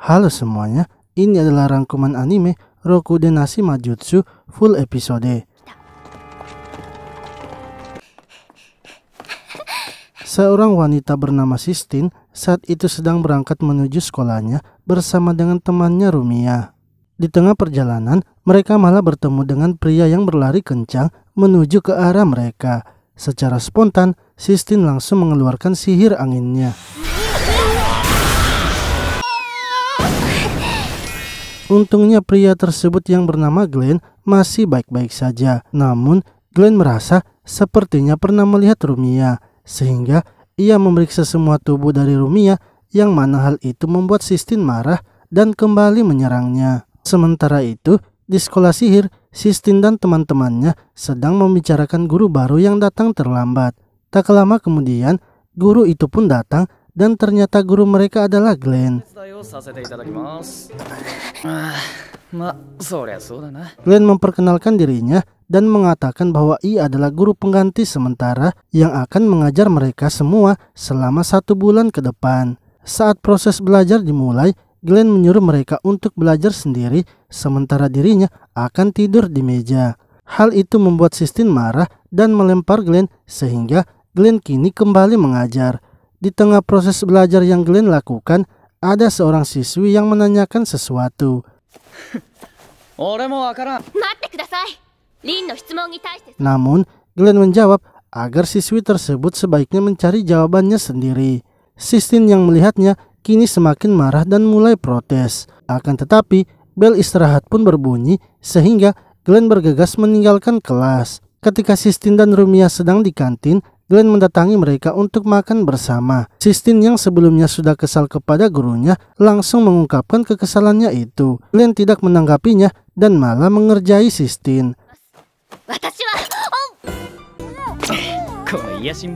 Halo semuanya, ini adalah rangkuman anime Rokudenashi Majutsu full episode. Seorang wanita bernama Sistine saat itu sedang berangkat menuju sekolahnya bersama dengan temannya Rumiya. Di tengah perjalanan, mereka malah bertemu dengan pria yang berlari kencang menuju ke arah mereka. Secara spontan, Sistine langsung mengeluarkan sihir anginnya. Untungnya pria tersebut yang bernama Glenn masih baik-baik saja. Namun Glenn merasa sepertinya pernah melihat Rumiya, sehingga ia memeriksa semua tubuh dari Rumiya, yang mana hal itu membuat Sistine marah dan kembali menyerangnya. Sementara itu, di sekolah sihir, Sistine dan teman-temannya sedang membicarakan guru baru yang datang terlambat. Tak lama kemudian, guru itu pun datang dan ternyata guru mereka adalah Glenn. Glenn memperkenalkan dirinya dan mengatakan bahwa ia adalah guru pengganti sementara yang akan mengajar mereka semua selama 1 bulan ke depan. Saat proses belajar dimulai, Glenn menyuruh mereka untuk belajar sendiri sementara dirinya akan tidur di meja. Hal itu membuat Sistine marah dan melempar Glenn sehingga Glenn kini kembali mengajar. Di tengah proses belajar yang Glenn lakukan, ada seorang siswi yang menanyakan sesuatu. Namun, Glenn menjawab agar siswi tersebut sebaiknya mencari jawabannya sendiri. Sistine yang melihatnya kini semakin marah dan mulai protes. Akan tetapi, bel istirahat pun berbunyi sehingga Glenn bergegas meninggalkan kelas. Ketika Sistine dan Rumiya sedang di kantin, Glenn mendatangi mereka untuk makan bersama. Sistine yang sebelumnya sudah kesal kepada gurunya langsung mengungkapkan kekesalannya itu. Glenn tidak menanggapinya dan malah mengerjai Sistine.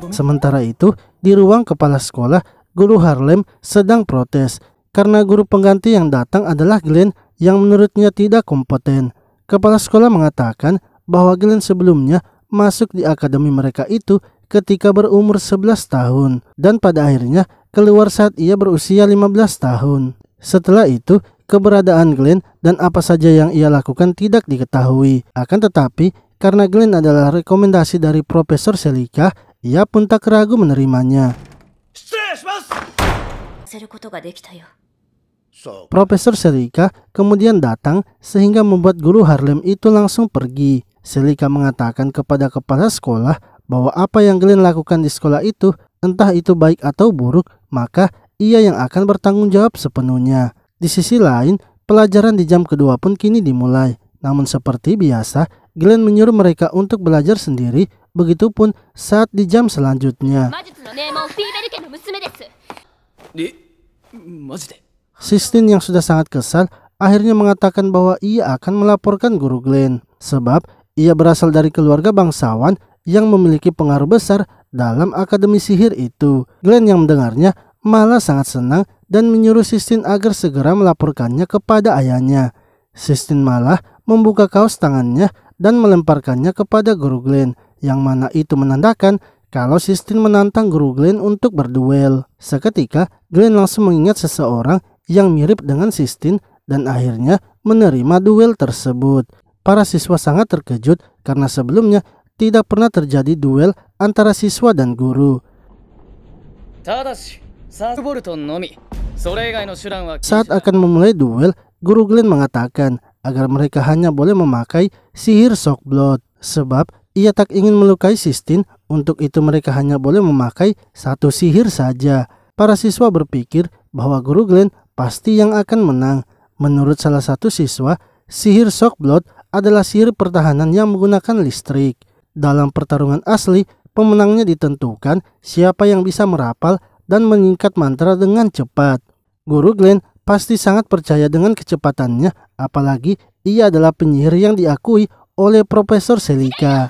Sementara itu, di ruang kepala sekolah, guru Harlem sedang protes karena guru pengganti yang datang adalah Glenn yang menurutnya tidak kompeten. Kepala sekolah mengatakan bahwa Glenn sebelumnya masuk di akademi mereka itu ketika berumur 11 tahun dan pada akhirnya keluar saat ia berusia 15 tahun. Setelah itu, keberadaan Glenn dan apa saja yang ia lakukan tidak diketahui. Akan tetapi, karena Glenn adalah rekomendasi dari Profesor Selika, ia pun tak ragu menerimanya. Profesor Selika kemudian datang sehingga membuat guru Harlem itu langsung pergi. Selika mengatakan kepada kepala sekolah bahwa apa yang Glenn lakukan di sekolah itu, entah itu baik atau buruk, maka ia yang akan bertanggung jawab sepenuhnya. Di sisi lain, pelajaran di jam kedua pun kini dimulai. Namun seperti biasa, Glenn menyuruh mereka untuk belajar sendiri, begitupun saat di jam selanjutnya. Sistine yang sudah sangat kesal akhirnya mengatakan bahwa ia akan melaporkan guru Glenn, sebab ia berasal dari keluarga bangsawan yang memiliki pengaruh besar dalam akademi sihir itu. Glenn yang mendengarnya malah sangat senang dan menyuruh Sistine agar segera melaporkannya kepada ayahnya. Sistine malah membuka kaos tangannya dan melemparkannya kepada guru Glenn, yang mana itu menandakan kalau Sistine menantang guru Glenn untuk berduel. Seketika, Glenn langsung mengingat seseorang yang mirip dengan Sistine dan akhirnya menerima duel tersebut. Para siswa sangat terkejut karena sebelumnya tidak pernah terjadi duel antara siswa dan guru. Saat akan memulai duel, guru Glenn mengatakan agar mereka hanya boleh memakai sihir shock blood, sebab ia tak ingin melukai Sistine. Untuk itu mereka hanya boleh memakai 1 sihir saja. Para siswa berpikir bahwa guru Glenn pasti yang akan menang. Menurut salah satu siswa, sihir shock blood adalah sihir pertahanan yang menggunakan listrik. Dalam pertarungan asli, pemenangnya ditentukan siapa yang bisa merapal dan menyingkat mantra dengan cepat. Guru Glenn pasti sangat percaya dengan kecepatannya, apalagi ia adalah penyihir yang diakui oleh Profesor Selika.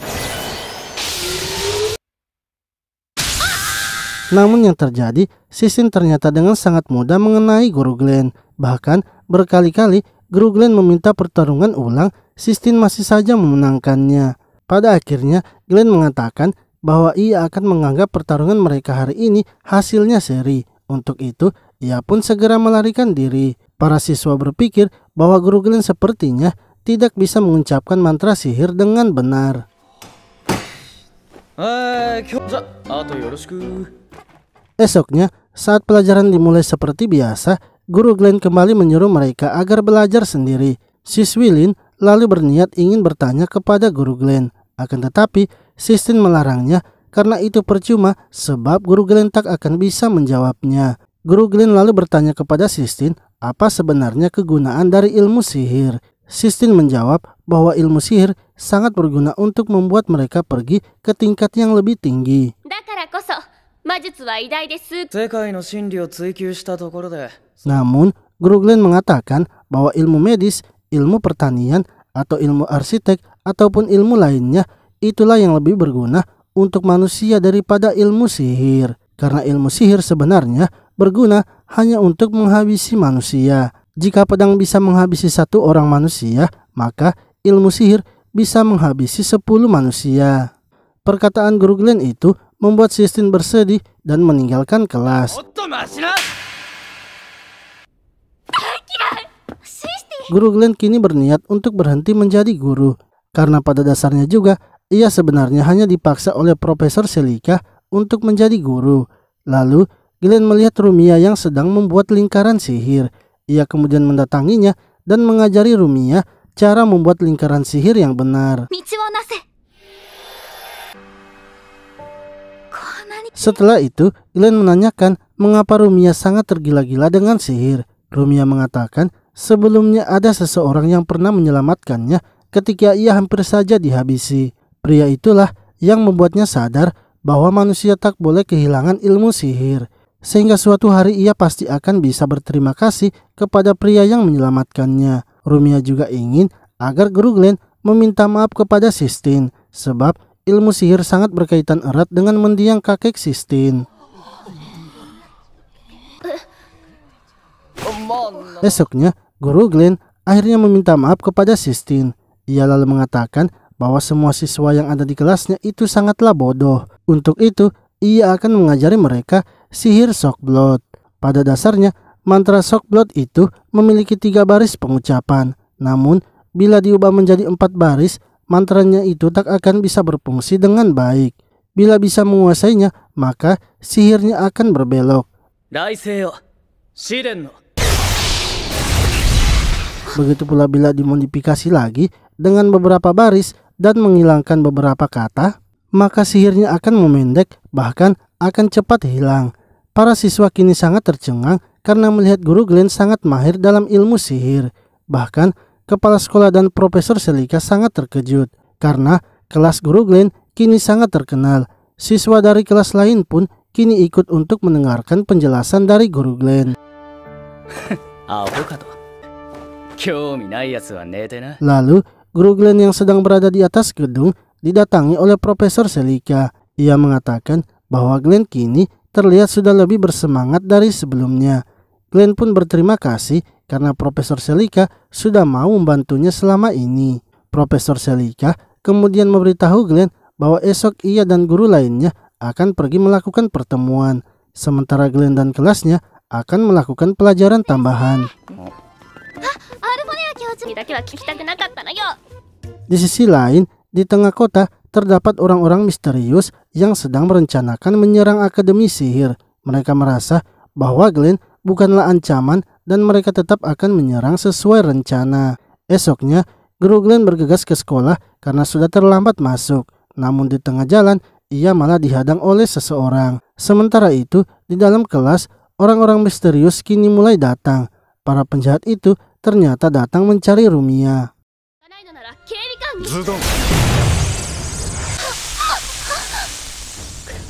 Namun yang terjadi, Sistine ternyata dengan sangat mudah mengenai guru Glenn. Bahkan berkali-kali guru Glenn meminta pertarungan ulang, Sistine masih saja memenangkannya. Pada akhirnya, Glenn mengatakan bahwa ia akan menganggap pertarungan mereka hari ini hasilnya seri. Untuk itu, ia pun segera melarikan diri. Para siswa berpikir bahwa Guru Glenn sepertinya tidak bisa mengucapkan mantra sihir dengan benar. Esoknya, saat pelajaran dimulai seperti biasa, Guru Glenn kembali menyuruh mereka agar belajar sendiri. Siswi Lin lalu berniat ingin bertanya kepada Guru Glenn. Akan tetapi, Sistine melarangnya karena itu percuma sebab Guru Glenn tak akan bisa menjawabnya. Guru Glenn lalu bertanya kepada Sistine apa sebenarnya kegunaan dari ilmu sihir. Sistine menjawab bahwa ilmu sihir sangat berguna untuk membuat mereka pergi ke tingkat yang lebih tinggi. Namun, Guru Glenn mengatakan bahwa ilmu medis, ilmu pertanian, atau ilmu arsitek, ataupun ilmu lainnya itulah yang lebih berguna untuk manusia daripada ilmu sihir. Karena ilmu sihir sebenarnya berguna hanya untuk menghabisi manusia. Jika pedang bisa menghabisi satu orang manusia, maka ilmu sihir bisa menghabisi 10 manusia. Perkataan Guru Glenn itu membuat Sistine bersedih dan meninggalkan kelas. Guru Glenn kini berniat untuk berhenti menjadi guru, karena pada dasarnya juga ia sebenarnya hanya dipaksa oleh Profesor Celica untuk menjadi guru. Lalu Glenn melihat Rumia yang sedang membuat lingkaran sihir. Ia kemudian mendatanginya dan mengajari Rumia cara membuat lingkaran sihir yang benar. Setelah itu, Glenn menanyakan mengapa Rumia sangat tergila-gila dengan sihir. Rumia mengatakan sebelumnya ada seseorang yang pernah menyelamatkannya ketika ia hampir saja dihabisi. Pria itulah yang membuatnya sadar bahwa manusia tak boleh kehilangan ilmu sihir. Sehingga suatu hari ia pasti akan bisa berterima kasih kepada pria yang menyelamatkannya. Rumia juga ingin agar Guru Glenn meminta maaf kepada Sistine, sebab ilmu sihir sangat berkaitan erat dengan mendiang kakek Sistine. Esoknya, Guru Glenn akhirnya meminta maaf kepada Sistine. Ia lalu mengatakan bahwa semua siswa yang ada di kelasnya itu sangatlah bodoh. Untuk itu, ia akan mengajari mereka sihir Shockblood. Pada dasarnya, mantra Shockblood itu memiliki 3 baris pengucapan. Namun, bila diubah menjadi 4 baris, mantranya itu tak akan bisa berfungsi dengan baik. Bila bisa menguasainya, maka sihirnya akan berbelok. Begitu pula bila dimodifikasi lagi dengan beberapa baris dan menghilangkan beberapa kata, maka sihirnya akan memendek, bahkan akan cepat hilang. Para siswa kini sangat tercengang karena melihat Guru Glenn sangat mahir dalam ilmu sihir. Bahkan kepala sekolah dan Profesor Celica sangat terkejut karena kelas Guru Glenn kini sangat terkenal. Siswa dari kelas lain pun kini ikut untuk mendengarkan penjelasan dari Guru Glenn. Lalu Guru Glenn yang sedang berada di atas gedung didatangi oleh Profesor Celica. Ia mengatakan bahwa Glenn kini terlihat sudah lebih bersemangat dari sebelumnya. Glenn pun berterima kasih karena Profesor Celica sudah mau membantunya selama ini. Profesor Celica kemudian memberitahu Glenn bahwa esok ia dan guru lainnya akan pergi melakukan pertemuan, sementara Glenn dan kelasnya akan melakukan pelajaran tambahan. Di sisi lain, di tengah kota terdapat orang-orang misterius yang sedang merencanakan menyerang Akademi Sihir. Mereka merasa bahwa Glenn bukanlah ancaman dan mereka tetap akan menyerang sesuai rencana. Esoknya, Guru Glenn bergegas ke sekolah karena sudah terlambat masuk. Namun di tengah jalan, ia malah dihadang oleh seseorang. Sementara itu, di dalam kelas, orang-orang misterius kini mulai datang. Para penjahat itu ternyata datang mencari Rumia.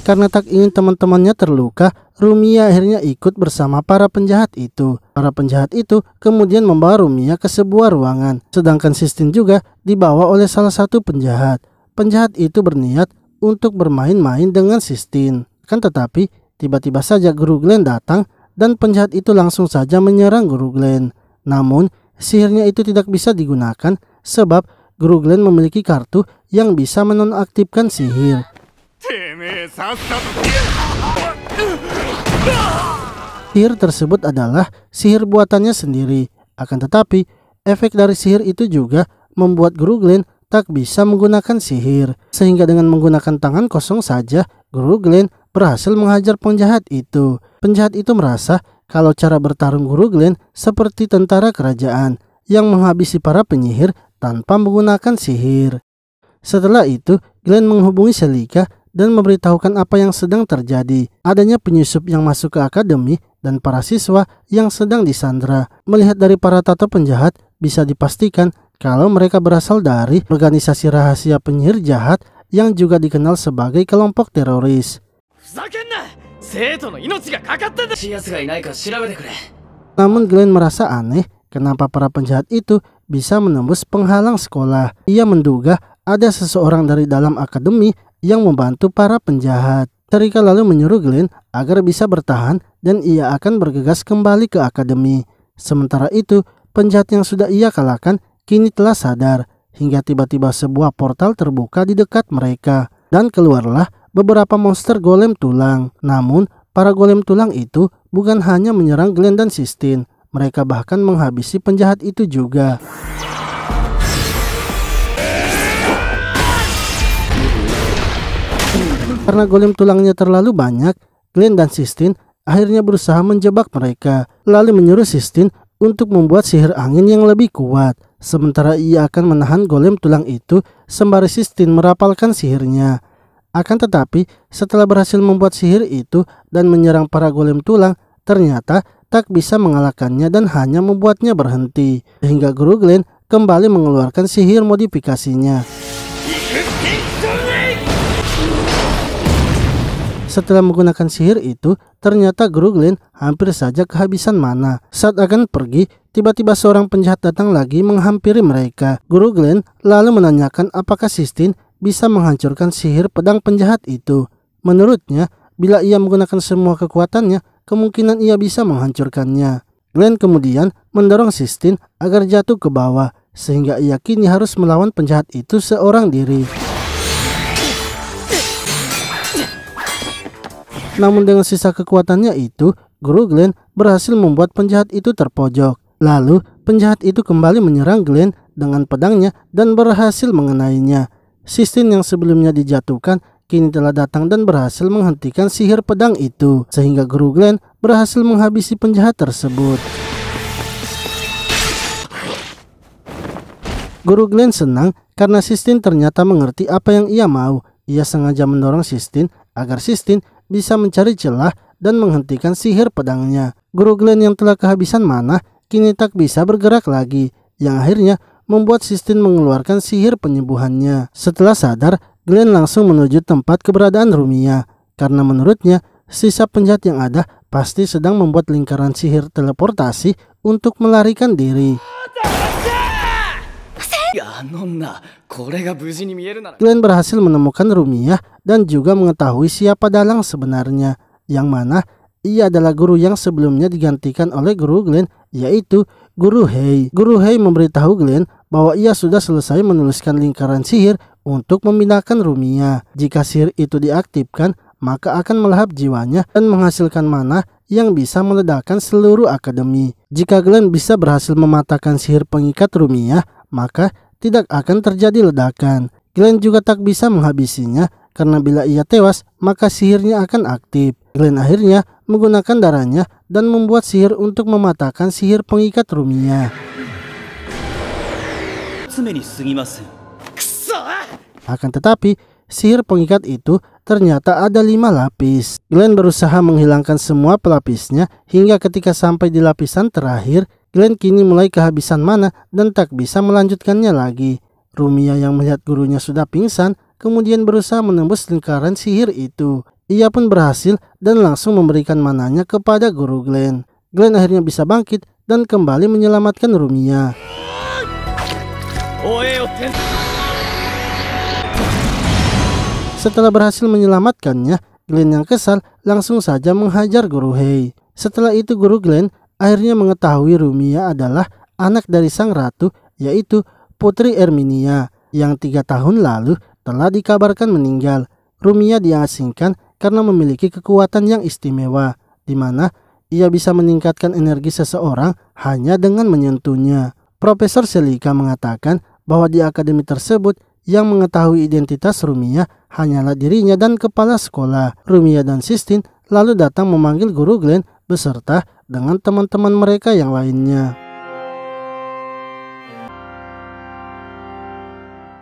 Karena tak ingin teman-temannya terluka, Rumia akhirnya ikut bersama para penjahat itu. Para penjahat itu kemudian membawa Rumia ke sebuah ruangan. Sedangkan Sistine juga dibawa oleh salah satu penjahat. Penjahat itu berniat untuk bermain-main dengan Sistine. Kan tetapi tiba-tiba saja Guru Glenn datang dan penjahat itu langsung saja menyerang Guru Glenn. Namun sihirnya itu tidak bisa digunakan sebab Guru Glenn memiliki kartu yang bisa menonaktifkan sihir. Sihir tersebut adalah sihir buatannya sendiri. Akan tetapi, efek dari sihir itu juga membuat Guru Glenn tak bisa menggunakan sihir. Sehingga dengan menggunakan tangan kosong saja, Guru Glenn berhasil menghajar penjahat itu. Penjahat itu merasa kalau cara bertarung Guru Glenn seperti tentara kerajaan yang menghabisi para penyihir tanpa menggunakan sihir. Setelah itu, Glenn menghubungi Celica dan memberitahukan apa yang sedang terjadi. Adanya penyusup yang masuk ke akademi dan para siswa yang sedang disandra. Melihat dari para tato penjahat, bisa dipastikan kalau mereka berasal dari organisasi rahasia penyihir jahat yang juga dikenal sebagai kelompok teroris. Namun Glenn merasa aneh kenapa para penjahat itu bisa menembus penghalang sekolah. Ia menduga ada seseorang dari dalam akademi yang membantu para penjahat. Celica lalu menyuruh Glenn agar bisa bertahan dan ia akan bergegas kembali ke akademi. Sementara itu, penjahat yang sudah ia kalahkan kini telah sadar hingga tiba-tiba sebuah portal terbuka di dekat mereka dan keluarlah beberapa monster golem tulang. Namun, para golem tulang itu bukan hanya menyerang Glenn dan Sistine, mereka bahkan menghabisi penjahat itu juga. Karena golem tulangnya terlalu banyak, Glenn dan Sistine akhirnya berusaha menjebak mereka, lalu menyuruh Sistine untuk membuat sihir angin yang lebih kuat. Sementara ia akan menahan golem tulang itu sembari Sistine merapalkan sihirnya. Akan tetapi, setelah berhasil membuat sihir itu dan menyerang para golem tulang, ternyata tak bisa mengalahkannya dan hanya membuatnya berhenti. Sehingga Guru Glenn kembali mengeluarkan sihir modifikasinya. Setelah menggunakan sihir itu, ternyata Guru Glenn hampir saja kehabisan mana. Saat akan pergi, tiba-tiba seorang penjahat datang lagi menghampiri mereka. Guru Glenn lalu menanyakan apakah Sistine bisa menghancurkan sihir pedang penjahat itu. Menurutnya, bila ia menggunakan semua kekuatannya, kemungkinan ia bisa menghancurkannya. Glenn kemudian mendorong Sistine agar jatuh ke bawah, sehingga ia kini harus melawan penjahat itu seorang diri. Namun dengan sisa kekuatannya itu, Guru Glenn berhasil membuat penjahat itu terpojok. Lalu, penjahat itu kembali menyerang Glenn dengan pedangnya dan berhasil mengenainya. Sistine yang sebelumnya dijatuhkan, kini telah datang dan berhasil menghentikan sihir pedang itu. Sehingga Guru Glenn berhasil menghabisi penjahat tersebut. Guru Glenn senang karena Sistine ternyata mengerti apa yang ia mau. Ia sengaja mendorong Sistine agar Sistine bisa mencari celah dan menghentikan sihir pedangnya. Guru Glenn yang telah kehabisan mana kini tak bisa bergerak lagi, yang akhirnya membuat Sistine mengeluarkan sihir penyembuhannya. Setelah sadar, Glenn langsung menuju tempat keberadaan Rumia, karena menurutnya sisa penjahat yang ada pasti sedang membuat lingkaran sihir teleportasi untuk melarikan diri. Glenn berhasil menemukan Rumia dan juga mengetahui siapa dalang sebenarnya, yang mana ia adalah guru yang sebelumnya digantikan oleh Guru Glenn, yaitu Guru Hei. Guru Hei memberitahu Glenn bahwa ia sudah selesai menuliskan lingkaran sihir untuk memindahkan Rumia. Jika sihir itu diaktifkan, maka akan melahap jiwanya dan menghasilkan mana yang bisa meledakkan seluruh akademi. Jika Glenn bisa berhasil mematahkan sihir pengikat Rumia, maka tidak akan terjadi ledakan. Glenn juga tak bisa menghabisinya karena bila ia tewas, maka sihirnya akan aktif. Glenn akhirnya menggunakan darahnya dan membuat sihir untuk mematahkan sihir pengikat Rumia. Akan tetapi, sihir pengikat itu ternyata ada 5 lapis. Glenn berusaha menghilangkan semua pelapisnya hingga ketika sampai di lapisan terakhir, Glenn kini mulai kehabisan mana dan tak bisa melanjutkannya lagi. Rumia yang melihat gurunya sudah pingsan, kemudian berusaha menembus lingkaran sihir itu. Ia pun berhasil dan langsung memberikan mananya kepada Guru Glenn. Glenn akhirnya bisa bangkit dan kembali menyelamatkan Rumia. Setelah berhasil menyelamatkannya, Glenn yang kesal langsung saja menghajar Guru Hei. Setelah itu Guru Glenn akhirnya mengetahui Rumia adalah anak dari sang ratu, yaitu Putri Erminia, yang 3 tahun lalu telah dikabarkan meninggal. Rumia diasingkan karena memiliki kekuatan yang istimewa, di mana ia bisa meningkatkan energi seseorang hanya dengan menyentuhnya. Profesor Selika mengatakan bahwa di akademi tersebut yang mengetahui identitas Rumiya hanyalah dirinya dan kepala sekolah. Rumiya dan Sistine lalu datang memanggil guru Glenn beserta dengan teman-teman mereka yang lainnya.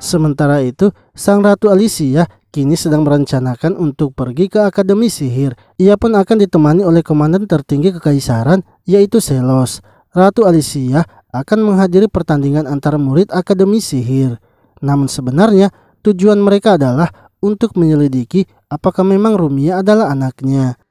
Sementara itu, sang Ratu Alicia kini sedang merencanakan untuk pergi ke Akademi Sihir. Ia pun akan ditemani oleh komandan tertinggi kekaisaran, yaitu Selos. Ratu Alicia akan menghadiri pertandingan antara murid Akademi Sihir. Namun sebenarnya tujuan mereka adalah untuk menyelidiki apakah memang Rumiya adalah anaknya.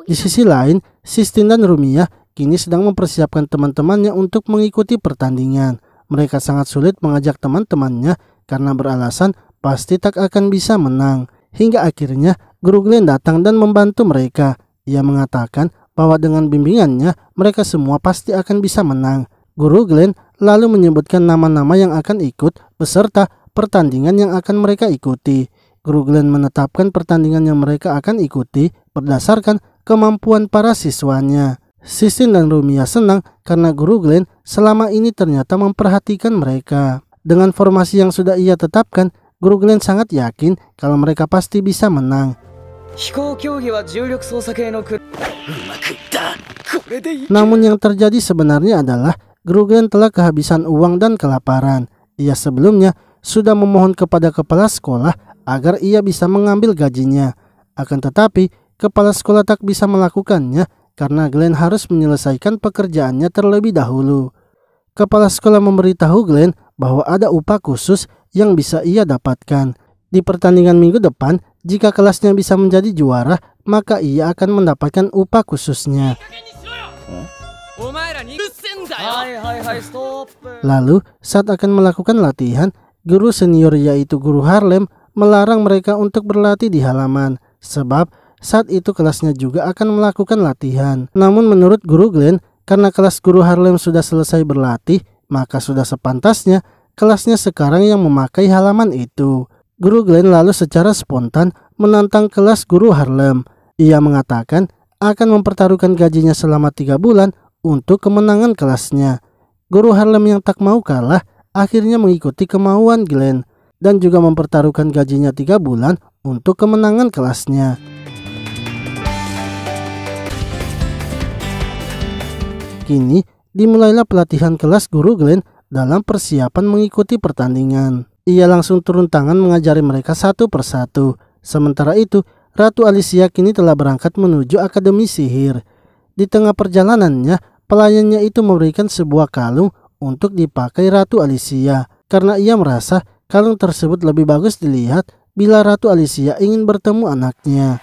Di sisi lain, Sistine dan Rumiya kini sedang mempersiapkan teman-temannya untuk mengikuti pertandingan. Mereka sangat sulit mengajak teman-temannya karena beralasan pasti tak akan bisa menang. Hingga akhirnya Guru Glenn datang dan membantu mereka. Ia mengatakan bahwa dengan bimbingannya mereka semua pasti akan bisa menang. Guru Glenn lalu menyebutkan nama-nama yang akan ikut beserta pertandingan yang akan mereka ikuti. Guru Glenn menetapkan pertandingan yang mereka akan ikuti berdasarkan kemampuan para siswanya. Sistine dan Rumiya senang karena Guru Glenn selama ini ternyata memperhatikan mereka. Dengan formasi yang sudah ia tetapkan, Guru Glenn sangat yakin kalau mereka pasti bisa menang. Namun yang terjadi sebenarnya adalah Guru Glenn telah kehabisan uang dan kelaparan. Ia sebelumnya sudah memohon kepada kepala sekolah agar ia bisa mengambil gajinya. Akan tetapi, kepala sekolah tak bisa melakukannya karena Glenn harus menyelesaikan pekerjaannya terlebih dahulu. Kepala sekolah memberitahu Glenn bahwa ada upah khusus yang bisa ia dapatkan. Di pertandingan minggu depan, jika kelasnya bisa menjadi juara, maka ia akan mendapatkan upah khususnya. Lalu, saat akan melakukan latihan, guru senior yaitu Guru Harlem melarang mereka untuk berlatih di halaman, sebab saat itu kelasnya juga akan melakukan latihan. Namun menurut Guru Glenn, karena kelas Guru Harlem sudah selesai berlatih, maka sudah sepantasnya kelasnya sekarang yang memakai halaman itu. Guru Glenn lalu secara spontan menantang kelas Guru Harlem. Ia mengatakan akan mempertaruhkan gajinya selama 3 bulan untuk kemenangan kelasnya. Guru Harlem yang tak mau kalah akhirnya mengikuti kemauan Glenn dan juga mempertaruhkan gajinya 3 bulan untuk kemenangan kelasnya. Kini dimulailah pelatihan kelas Guru Glenn dalam persiapan mengikuti pertandingan. Ia langsung turun tangan mengajari mereka satu persatu. Sementara itu, Ratu Alicia kini telah berangkat menuju Akademi Sihir. Di tengah perjalanannya, pelayannya itu memberikan sebuah kalung untuk dipakai Ratu Alicia. Karena ia merasa kalung tersebut lebih bagus dilihat bila Ratu Alicia ingin bertemu anaknya.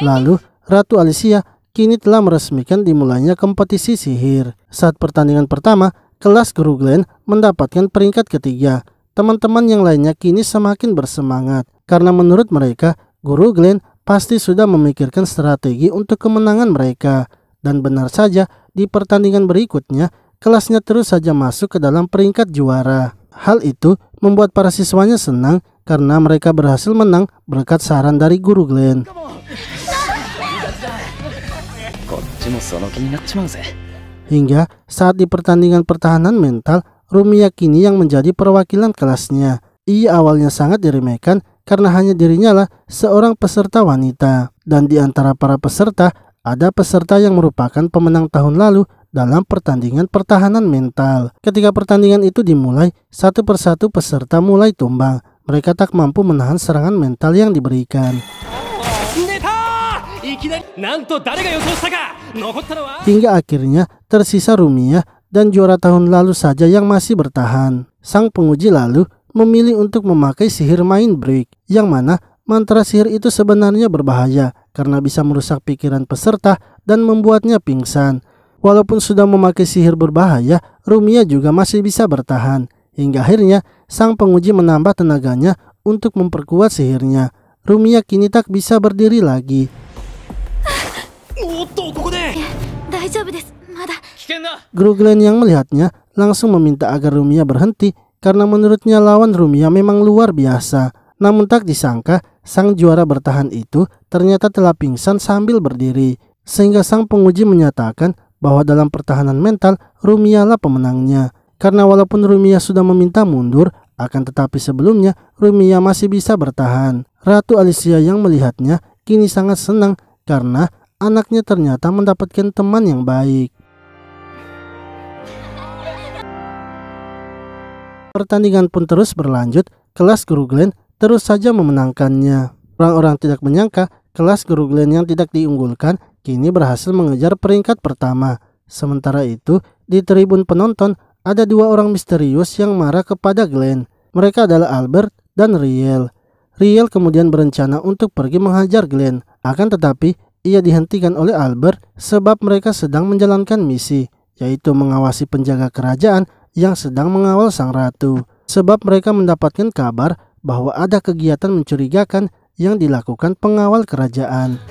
Lalu, Ratu Alicia kini telah meresmikan dimulainya kompetisi sihir. Saat pertandingan pertama, kelas Guru Glenn mendapatkan peringkat ketiga. Teman-teman yang lainnya kini semakin bersemangat karena menurut mereka Guru Glenn pasti sudah memikirkan strategi untuk kemenangan mereka. Dan benar saja, di pertandingan berikutnya kelasnya terus saja masuk ke dalam peringkat juara. Hal itu membuat para siswanya senang karena mereka berhasil menang berkat saran dari Guru Glenn. Hingga saat di pertandingan pertahanan mental, Rumiya kini yang menjadi perwakilan kelasnya. Ia awalnya sangat diremehkan karena hanya dirinya lah seorang peserta wanita. Dan di antara para peserta, ada peserta yang merupakan pemenang tahun lalu dalam pertandingan pertahanan mental. Ketika pertandingan itu dimulai, satu persatu peserta mulai tumbang. Mereka tak mampu menahan serangan mental yang diberikan. Hingga akhirnya tersisa Rumiya dan juara tahun lalu saja yang masih bertahan. Sang penguji lalu memilih untuk memakai sihir Mind Break, yang mana mantra sihir itu sebenarnya berbahaya karena bisa merusak pikiran peserta dan membuatnya pingsan. Walaupun sudah memakai sihir berbahaya, Rumiya juga masih bisa bertahan. Hingga akhirnya sang penguji menambah tenaganya untuk memperkuat sihirnya. Rumiya kini tak bisa berdiri lagi. Guru Glenn yang melihatnya langsung meminta agar Rumiya berhenti karena menurutnya lawan Rumiya memang luar biasa. Namun tak disangka, sang juara bertahan itu ternyata telah pingsan sambil berdiri. Sehingga sang penguji menyatakan bahwa dalam pertahanan mental, Rumiya lah pemenangnya. Karena walaupun Rumiya sudah meminta mundur, akan tetapi sebelumnya Rumiya masih bisa bertahan. Ratu Alicia yang melihatnya kini sangat senang karena anaknya ternyata mendapatkan teman yang baik. Pertandingan pun terus berlanjut, kelas Guru Glenn terus saja memenangkannya. Orang-orang tidak menyangka kelas Guru Glenn yang tidak diunggulkan kini berhasil mengejar peringkat pertama. Sementara itu, di tribun penonton ada dua orang misterius yang marah kepada Glenn. Mereka adalah Albert dan Riel. Riel kemudian berencana untuk pergi menghajar Glenn. Akan tetapi, ia dihentikan oleh Albert sebab mereka sedang menjalankan misi, yaitu mengawasi penjaga kerajaan yang sedang mengawal sang ratu. Sebab mereka mendapatkan kabar bahwa ada kegiatan mencurigakan yang dilakukan pengawal kerajaan.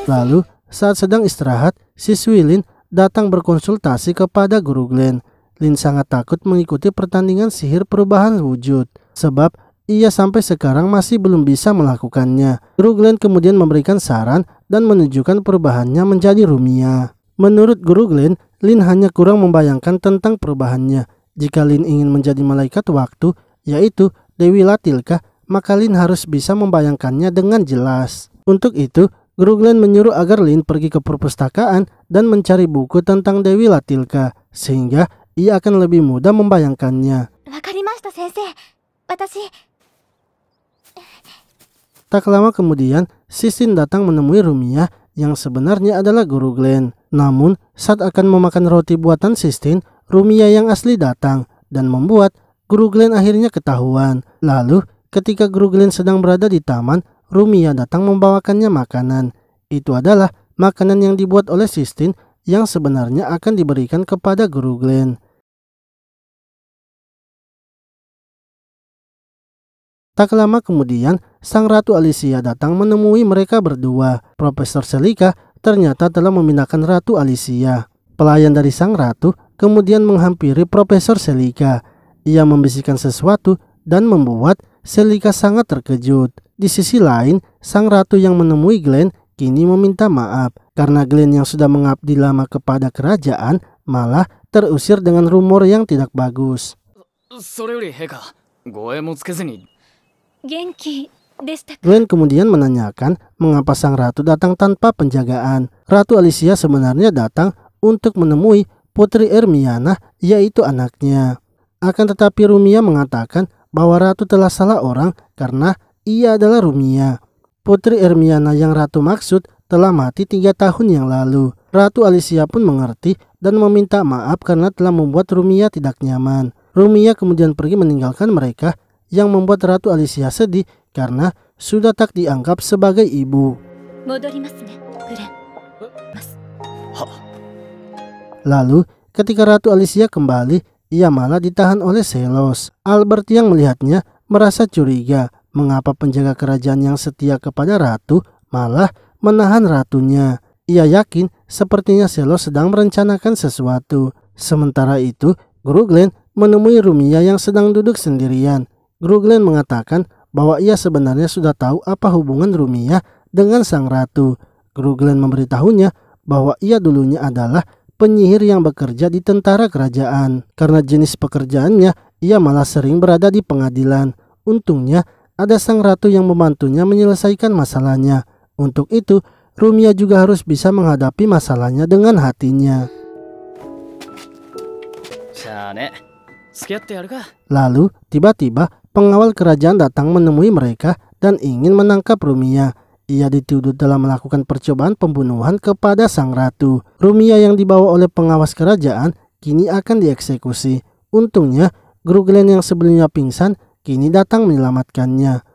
Lalu, saat sedang istirahat, siswi Lin datang berkonsultasi kepada Guru Glenn. Lin sangat takut mengikuti pertandingan sihir perubahan wujud, sebab ia sampai sekarang masih belum bisa melakukannya. Guru Glenn kemudian memberikan saran dan menunjukkan perubahannya menjadi Rumiya. Menurut Guru Glenn, Lin hanya kurang membayangkan tentang perubahannya. Jika Lin ingin menjadi malaikat waktu, yaitu Dewi Latilka, maka Lin harus bisa membayangkannya dengan jelas. Untuk itu, Guru Glenn menyuruh agar Lin pergi ke perpustakaan dan mencari buku tentang Dewi Latilka, sehingga ia akan lebih mudah membayangkannya. Tak lama kemudian, Sisin datang menemui Rumiya yang sebenarnya adalah Guru Glenn. Namun, saat akan memakan roti buatan Sisin, Rumiya yang asli datang dan membuat Guru Glenn akhirnya ketahuan. Lalu, ketika Guru Glenn sedang berada di taman, Rumiya datang membawakannya makanan. Itu adalah makanan yang dibuat oleh Sisin yang sebenarnya akan diberikan kepada Guru Glenn. Tak lama kemudian, sang Ratu Alicia datang menemui mereka berdua. Profesor Selika ternyata telah memindahkan Ratu Alicia. Pelayan dari sang ratu kemudian menghampiri Profesor Selika. Ia membisikkan sesuatu dan membuat Selika sangat terkejut. Di sisi lain, sang ratu yang menemui Glenn kini meminta maaf karena Glenn yang sudah mengabdi lama kepada kerajaan malah terusir dengan rumor yang tidak bagus. Glenn kemudian menanyakan mengapa sang ratu datang tanpa penjagaan. Ratu Alicia sebenarnya datang untuk menemui Putri Ermiana, yaitu anaknya. Akan tetapi Rumiya mengatakan bahwa ratu telah salah orang karena ia adalah Rumiya. Putri Ermiana yang ratu maksud telah mati 3 tahun yang lalu. Ratu Alicia pun mengerti dan meminta maaf karena telah membuat Rumiya tidak nyaman. Rumiya kemudian pergi meninggalkan mereka, yang membuat Ratu Alicia sedih karena sudah tak dianggap sebagai ibu. Lalu, ketika Ratu Alicia kembali, ia malah ditahan oleh Selos. Albert yang melihatnya merasa curiga mengapa penjaga kerajaan yang setia kepada ratu malah menahan ratunya. Ia yakin sepertinya Selos sedang merencanakan sesuatu. Sementara itu, Guru Glenn menemui Rumiya yang sedang duduk sendirian. Guru Glenn mengatakan bahwa ia sebenarnya sudah tahu apa hubungan Rumiya dengan sang ratu. Guru Glenn memberitahunya bahwa ia dulunya adalah penyihir yang bekerja di tentara kerajaan. Karena jenis pekerjaannya, ia malah sering berada di pengadilan. Untungnya, ada sang ratu yang membantunya menyelesaikan masalahnya. Untuk itu, Rumiya juga harus bisa menghadapi masalahnya dengan hatinya. Lalu, tiba-tiba pengawal kerajaan datang menemui mereka dan ingin menangkap Rumiya. Ia dituduh telah melakukan percobaan pembunuhan kepada sang ratu. Rumiya yang dibawa oleh pengawas kerajaan kini akan dieksekusi. Untungnya, Guru Glenn yang sebelumnya pingsan kini datang menyelamatkannya.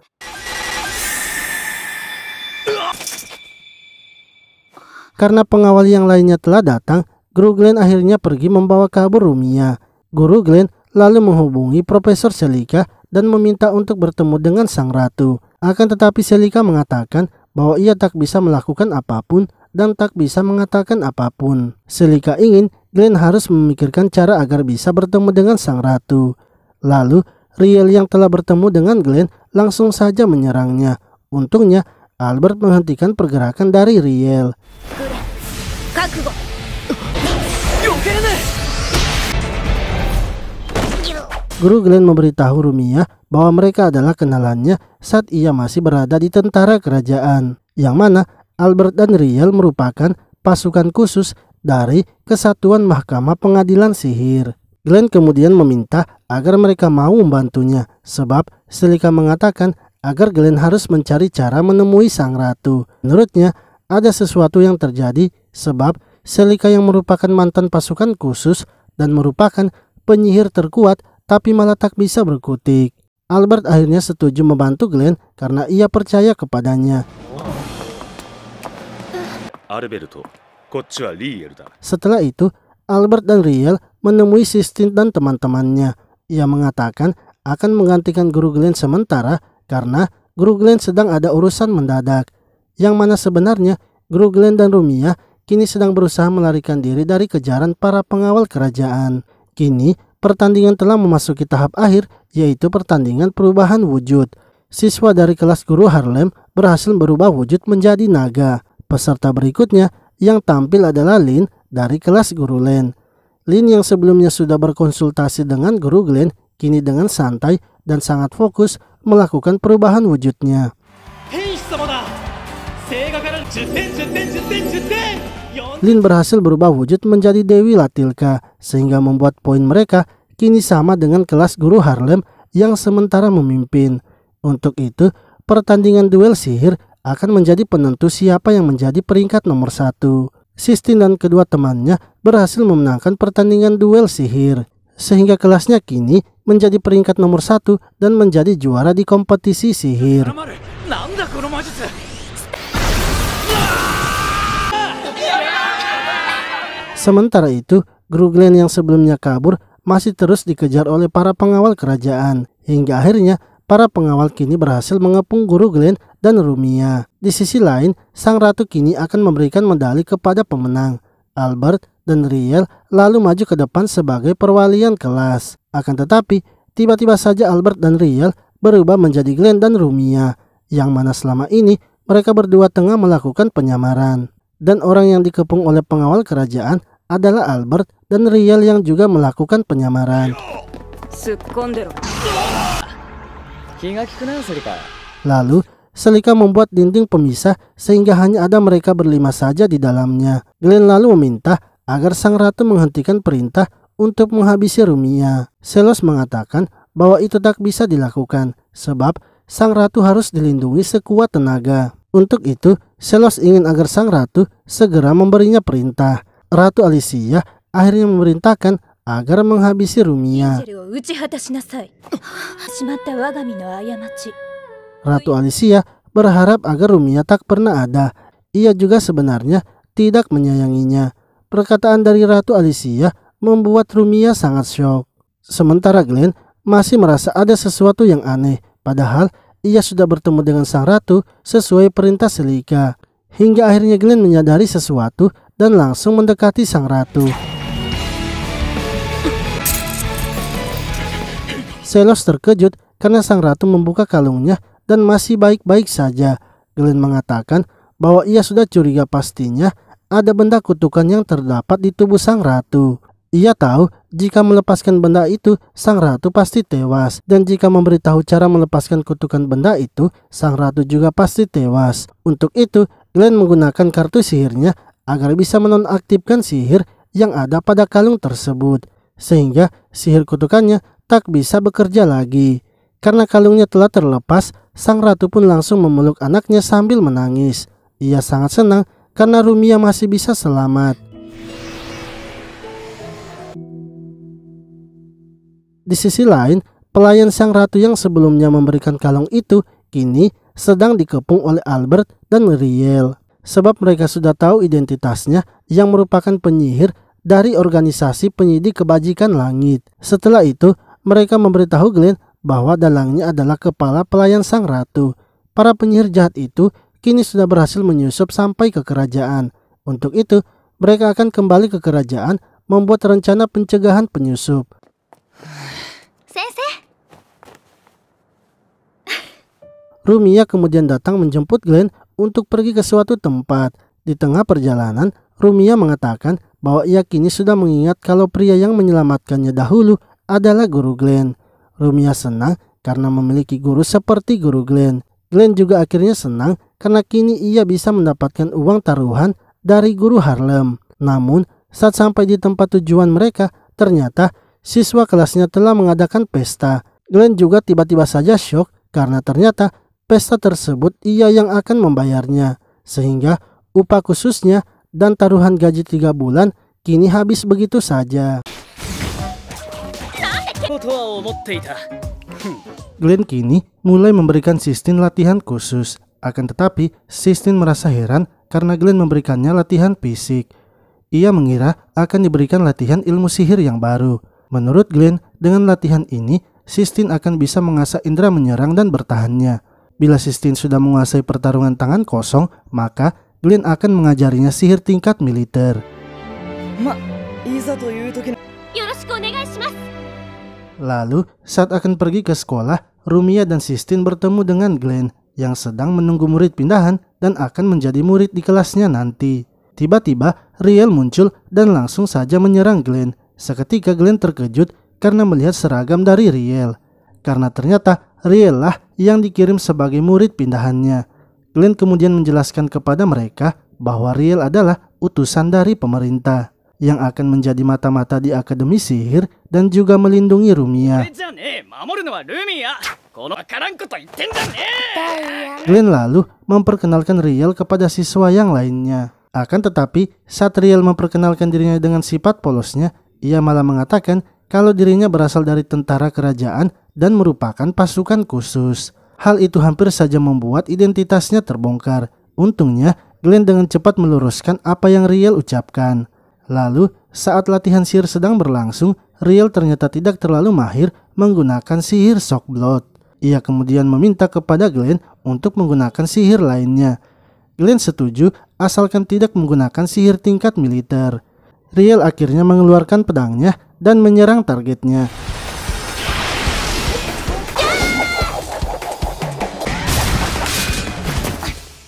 Karena pengawal yang lainnya telah datang, Guru Glenn akhirnya pergi membawa kabur Rumiya. Guru Glenn lalu menghubungi Profesor Selika dan meminta untuk bertemu dengan sang ratu. Akan tetapi Selika mengatakan bahwa ia tak bisa melakukan apapun dan tak bisa mengatakan apapun. Selika ingin Glenn harus memikirkan cara agar bisa bertemu dengan sang ratu. Lalu, Riel yang telah bertemu dengan Glenn langsung saja menyerangnya. Untungnya, Albert menghentikan pergerakan dari Riel. Guru Glenn memberitahu Rumiya bahwa mereka adalah kenalannya saat ia masih berada di tentara kerajaan, yang mana Albert dan Riel merupakan pasukan khusus dari Kesatuan Mahkamah Pengadilan Sihir. Glenn kemudian meminta agar mereka mau membantunya, sebab Celica mengatakan agar Glenn harus mencari cara menemui sang ratu. Menurutnya, ada sesuatu yang terjadi sebab Celica yang merupakan mantan pasukan khusus dan merupakan penyihir terkuat tapi malah tak bisa berkutik. Albert akhirnya setuju membantu Glenn karena ia percaya kepadanya. Setelah itu, Albert dan Riel menemui Sistine dan teman-temannya. Ia mengatakan akan menggantikan Guru Glenn sementara karena Guru Glenn sedang ada urusan mendadak. Yang mana sebenarnya Guru Glenn dan Rumiya kini sedang berusaha melarikan diri dari kejaran para pengawal kerajaan. Kini pertandingan telah memasuki tahap akhir, yaitu pertandingan perubahan wujud. Siswa dari kelas Guru Harlem berhasil berubah wujud menjadi naga. Peserta berikutnya yang tampil adalah Lin dari kelas Guru Len. Lin yang sebelumnya sudah berkonsultasi dengan Guru Glenn, kini dengan santai dan sangat fokus melakukan perubahan wujudnya. Lin berhasil berubah wujud menjadi Dewi Latilka, sehingga membuat poin mereka kini sama dengan kelas Guru Harlem yang sementara memimpin. Untuk itu, pertandingan duel sihir akan menjadi penentu siapa yang menjadi peringkat nomor 1. Sistine dan kedua temannya berhasil memenangkan pertandingan duel sihir, sehingga kelasnya kini menjadi peringkat nomor 1 dan menjadi juara di kompetisi sihir. Sementara itu, Guru Glenn yang sebelumnya kabur masih terus dikejar oleh para pengawal kerajaan. Hingga akhirnya, para pengawal kini berhasil mengepung Guru Glenn dan Rumiya. Di sisi lain, sang ratu kini akan memberikan medali kepada pemenang. Albert dan Riel lalu maju ke depan sebagai perwalian kelas. Akan tetapi, tiba-tiba saja Albert dan Riel berubah menjadi Glenn dan Rumiya, yang mana selama ini mereka berdua tengah melakukan penyamaran. Dan orang yang dikepung oleh pengawal kerajaan adalah Albert dan Riel yang juga melakukan penyamaran. Lalu, Celica membuat dinding pemisah sehingga hanya ada mereka berlima saja di dalamnya. Glenn lalu meminta agar sang ratu menghentikan perintah untuk menghabisi Rumiya. Celos mengatakan bahwa itu tak bisa dilakukan sebab sang ratu harus dilindungi sekuat tenaga. Untuk itu, Celos ingin agar sang ratu segera memberinya perintah. Ratu Alicia akhirnya memerintahkan agar menghabisi Rumiya. Ratu Alicia berharap agar Rumiya tak pernah ada. Ia juga sebenarnya tidak menyayanginya. Perkataan dari Ratu Alicia membuat Rumiya sangat syok. Sementara Glenn masih merasa ada sesuatu yang aneh. Padahal ia sudah bertemu dengan sang ratu sesuai perintah Celica. Hingga akhirnya Glenn menyadari sesuatu dan langsung mendekati sang ratu. Celos terkejut karena sang ratu membuka kalungnya dan masih baik-baik saja. Glenn mengatakan bahwa ia sudah curiga pastinya ada benda kutukan yang terdapat di tubuh sang ratu. Ia tahu jika melepaskan benda itu, sang ratu pasti tewas. Dan jika memberitahu cara melepaskan kutukan benda itu, sang ratu juga pasti tewas. Untuk itu, Glenn menggunakan kartu sihirnya agar bisa menonaktifkan sihir yang ada pada kalung tersebut. Sehingga sihir kutukannya tak bisa bekerja lagi. Karena kalungnya telah terlepas, sang ratu pun langsung memeluk anaknya sambil menangis. Ia sangat senang karena Rumiya masih bisa selamat. Di sisi lain, pelayan sang ratu yang sebelumnya memberikan kalung itu kini sedang dikepung oleh Albert dan Riel. Sebab mereka sudah tahu identitasnya yang merupakan penyihir dari organisasi penyidik kebajikan langit. Setelah itu, mereka memberitahu Glenn bahwa dalangnya adalah kepala pelayan sang ratu. Para penyihir jahat itu kini sudah berhasil menyusup sampai ke kerajaan. Untuk itu, mereka akan kembali ke kerajaan membuat rencana pencegahan penyusup. Sensei. Rumiya kemudian datang menjemput Glenn untuk pergi ke suatu tempat. Di tengah perjalanan, Rumiya mengatakan bahwa ia kini sudah mengingat kalau pria yang menyelamatkannya dahulu adalah guru Glenn. Rumiya senang karena memiliki guru seperti guru Glenn. Glenn juga akhirnya senang karena kini ia bisa mendapatkan uang taruhan dari guru Harlem. Namun, saat sampai di tempat tujuan mereka, ternyata siswa kelasnya telah mengadakan pesta. Glenn juga tiba-tiba saja syok karena ternyata pesta tersebut ia yang akan membayarnya. Sehingga upah khususnya dan taruhan gaji 3 bulan kini habis begitu saja. Glenn kini mulai memberikan Sistine latihan khusus. Akan tetapi, Sistine merasa heran karena Glenn memberikannya latihan fisik. Ia mengira akan diberikan latihan ilmu sihir yang baru. Menurut Glenn, dengan latihan ini, Sistine akan bisa mengasah indera menyerang dan bertahannya. Bila Sistine sudah menguasai pertarungan tangan kosong, maka Glenn akan mengajarinya sihir tingkat militer. Lalu, saat akan pergi ke sekolah, Rumiya dan Sistine bertemu dengan Glenn yang sedang menunggu murid pindahan dan akan menjadi murid di kelasnya nanti. Tiba-tiba, Riel muncul dan langsung saja menyerang Glenn. Seketika Glenn terkejut karena melihat seragam dari Riel. Karena ternyata Riel lah yang dikirim sebagai murid pindahannya. Glenn kemudian menjelaskan kepada mereka bahwa Riel adalah utusan dari pemerintah yang akan menjadi mata-mata di Akademi Sihir dan juga melindungi Rumiya. Glenn lalu memperkenalkan Riel kepada siswa yang lainnya. Akan tetapi, saat Riel memperkenalkan dirinya dengan sifat polosnya, ia malah mengatakan kalau dirinya berasal dari tentara kerajaan dan merupakan pasukan khusus. Hal itu hampir saja membuat identitasnya terbongkar. Untungnya, Glenn dengan cepat meluruskan apa yang Riel ucapkan. Lalu, saat latihan sihir sedang berlangsung, Riel ternyata tidak terlalu mahir menggunakan sihir Shock Blood. Ia kemudian meminta kepada Glenn untuk menggunakan sihir lainnya. Glenn setuju asalkan tidak menggunakan sihir tingkat militer. Riel akhirnya mengeluarkan pedangnya dan menyerang targetnya.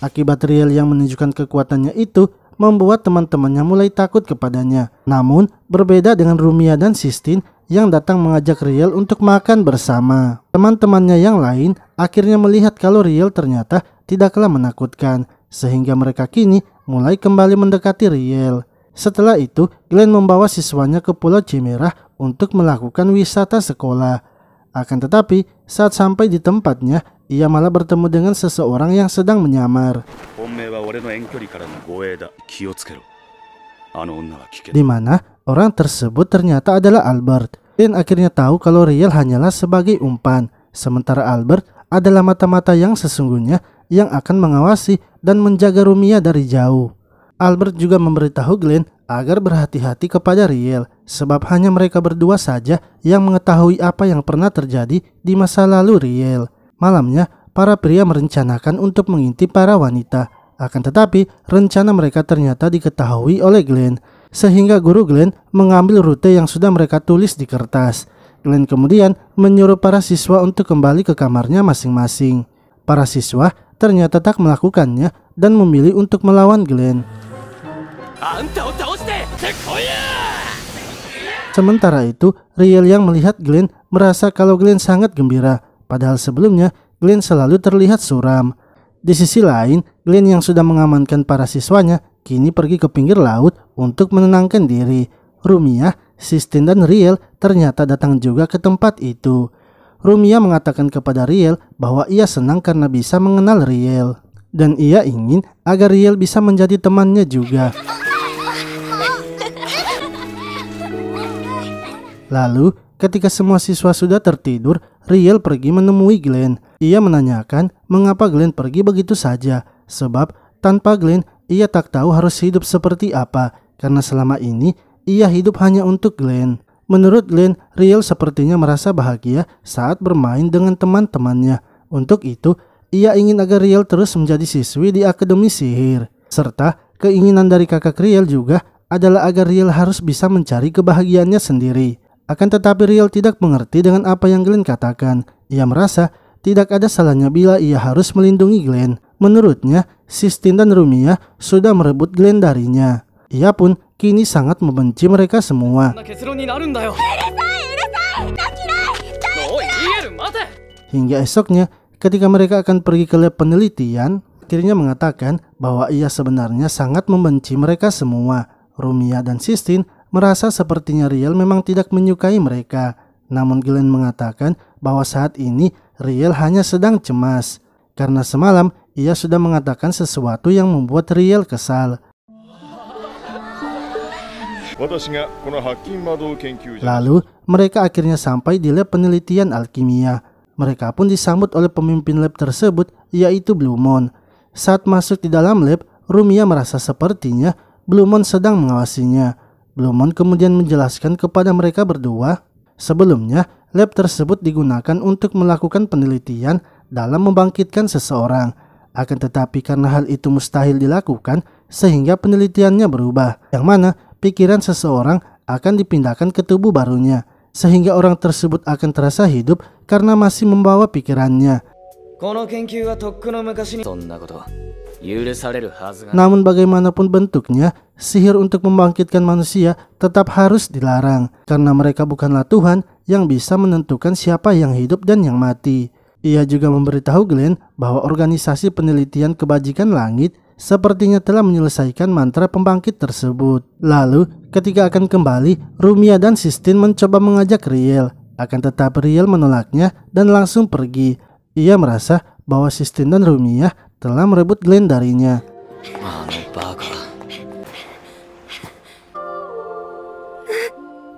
Akibat Riel yang menunjukkan kekuatannya itu membuat teman-temannya mulai takut kepadanya. Namun, berbeda dengan Rumiya dan Sistine yang datang mengajak Riel untuk makan bersama. Teman-temannya yang lain akhirnya melihat kalau Riel ternyata tidaklah menakutkan, sehingga mereka kini mulai kembali mendekati Riel. Setelah itu, Glenn membawa siswanya ke Pulau Chimera untuk melakukan wisata sekolah. Akan tetapi, saat sampai di tempatnya, ia malah bertemu dengan seseorang yang sedang menyamar. Di mana orang tersebut ternyata adalah Albert. Glenn akhirnya tahu kalau Riel hanyalah sebagai umpan, sementara Albert adalah mata-mata yang sesungguhnya yang akan mengawasi dan menjaga Rumiya dari jauh. Albert juga memberitahu Glenn agar berhati-hati kepada Riel, sebab hanya mereka berdua saja yang mengetahui apa yang pernah terjadi di masa lalu Riel. Malamnya, para pria merencanakan untuk mengintip para wanita. Akan tetapi, rencana mereka ternyata diketahui oleh Glenn, sehingga guru Glenn mengambil rute yang sudah mereka tulis di kertas. Glenn kemudian menyuruh para siswa untuk kembali ke kamarnya masing-masing. Para siswa ternyata tak melakukannya dan memilih untuk melawan Glenn. Sementara itu, Riel yang melihat Glenn merasa kalau Glenn sangat gembira, padahal sebelumnya Glenn selalu terlihat suram. Di sisi lain, Glenn yang sudah mengamankan para siswanya kini pergi ke pinggir laut untuk menenangkan diri. Rumiya, Sistine dan Riel ternyata datang juga ke tempat itu. Rumiya mengatakan kepada Riel bahwa ia senang karena bisa mengenal Riel, dan ia ingin agar Riel bisa menjadi temannya juga. Lalu, ketika semua siswa sudah tertidur, Riel pergi menemui Glenn. Ia menanyakan mengapa Glenn pergi begitu saja, sebab tanpa Glenn ia tak tahu harus hidup seperti apa, karena selama ini ia hidup hanya untuk Glenn. Menurut Glenn, Riel sepertinya merasa bahagia saat bermain dengan teman-temannya. Untuk itu, ia ingin agar Riel terus menjadi siswi di Akademi Sihir. Serta keinginan dari kakak Riel juga adalah agar Riel harus bisa mencari kebahagiaannya sendiri. Akan tetapi Riel tidak mengerti dengan apa yang Glenn katakan. Ia merasa tidak ada salahnya bila ia harus melindungi Glenn. Menurutnya, Sistine dan Rumiya sudah merebut Glenn darinya. Ia pun kini sangat membenci mereka semua. Hingga esoknya, ketika mereka akan pergi ke lab penelitian, akhirnya mengatakan bahwa ia sebenarnya sangat membenci mereka semua. Rumiya dan Sistine merasa sepertinya Riel memang tidak menyukai mereka. Namun Glenn mengatakan bahwa saat ini Riel hanya sedang cemas. Karena semalam ia sudah mengatakan sesuatu yang membuat Riel kesal. Lalu mereka akhirnya sampai di lab penelitian alkimia. Mereka pun disambut oleh pemimpin lab tersebut, yaitu Bluemon. Saat masuk di dalam lab, Rumiya merasa sepertinya Bluemon sedang mengawasinya. Bluemon kemudian menjelaskan kepada mereka berdua, sebelumnya lab tersebut digunakan untuk melakukan penelitian dalam membangkitkan seseorang. Akan tetapi karena hal itu mustahil dilakukan, sehingga penelitiannya berubah, yang mana pikiran seseorang akan dipindahkan ke tubuh barunya, sehingga orang tersebut akan terasa hidup karena masih membawa pikirannya. Namun bagaimanapun bentuknya, sihir untuk membangkitkan manusia tetap harus dilarang, karena mereka bukanlah Tuhan yang bisa menentukan siapa yang hidup dan yang mati. Ia juga memberitahu Glenn bahwa organisasi penelitian kebajikan langit sepertinya telah menyelesaikan mantra pembangkit tersebut. Lalu ketika akan kembali, Rumiya dan Sistine mencoba mengajak Riel, akan tetapi Riel menolaknya dan langsung pergi. Ia merasa bahwa Sistine dan Rumiya telah merebut Glenn darinya.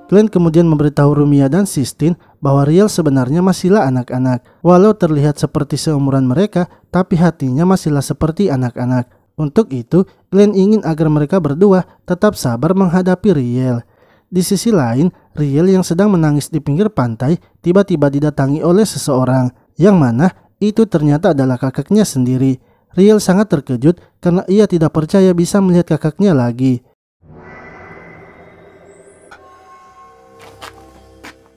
Glenn kemudian memberitahu Rumiya dan Sistine bahwa Riel sebenarnya masihlah anak-anak. Walau terlihat seperti seumuran mereka, tapi hatinya masihlah seperti anak-anak. Untuk itu, Glenn ingin agar mereka berdua tetap sabar menghadapi Riel. Di sisi lain, Riel yang sedang menangis di pinggir pantai tiba-tiba didatangi oleh seseorang, yang mana itu ternyata adalah kakaknya sendiri. Riel sangat terkejut karena ia tidak percaya bisa melihat kakaknya lagi.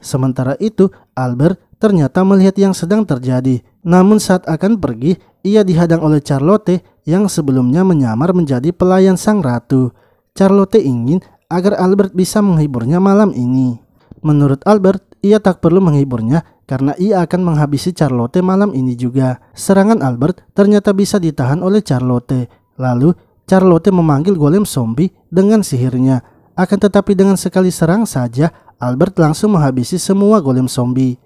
Sementara itu, Albert ternyata melihat yang sedang terjadi. Namun saat akan pergi, ia dihadang oleh Charlotte yang sebelumnya menyamar menjadi pelayan sang ratu. Charlotte ingin agar Albert bisa menghiburnya malam ini. Menurut Albert, ia tak perlu menghiburnya karena ia akan menghabisi Charlotte malam ini juga. Serangan Albert ternyata bisa ditahan oleh Charlotte. Lalu Charlotte memanggil golem zombie dengan sihirnya. Akan tetapi dengan sekali serang saja, Albert langsung menghabisi semua golem zombie.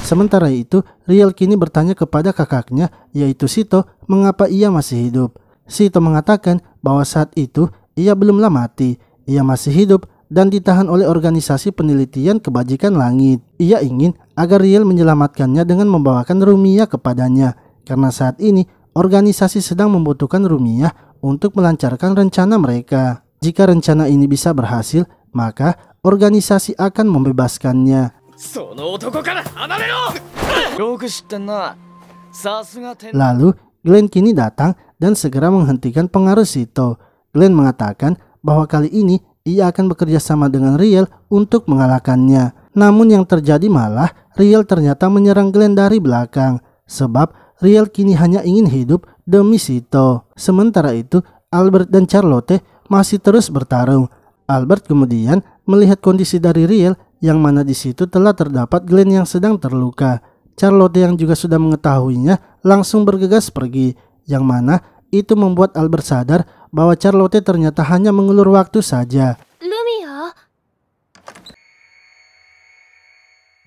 Sementara itu, Riel kini bertanya kepada kakaknya, yaitu Sito, mengapa ia masih hidup. Sito mengatakan bahwa saat itu ia belumlah mati, ia masih hidup dan ditahan oleh organisasi penelitian kebajikan langit. Ia ingin agar Riel menyelamatkannya dengan membawakan Rumiya kepadanya, karena saat ini organisasi sedang membutuhkan Rumiya untuk melancarkan rencana mereka. Jika rencana ini bisa berhasil, maka organisasi akan membebaskannya. Lalu Glenn kini datang dan segera menghentikan pengaruh Sito. Glenn mengatakan bahwa kali ini ia akan bekerja sama dengan Riel untuk mengalahkannya. Namun yang terjadi malah Riel ternyata menyerang Glenn dari belakang, sebab Riel kini hanya ingin hidup demi Sito. Sementara itu, Albert dan Charlotte masih terus bertarung. Albert kemudian melihat kondisi dari Riel, yang mana di situ telah terdapat Glenn yang sedang terluka. Charlotte yang juga sudah mengetahuinya langsung bergegas pergi, yang mana itu membuat Albert sadar bahwa Charlotte ternyata hanya mengulur waktu saja. Rumiya.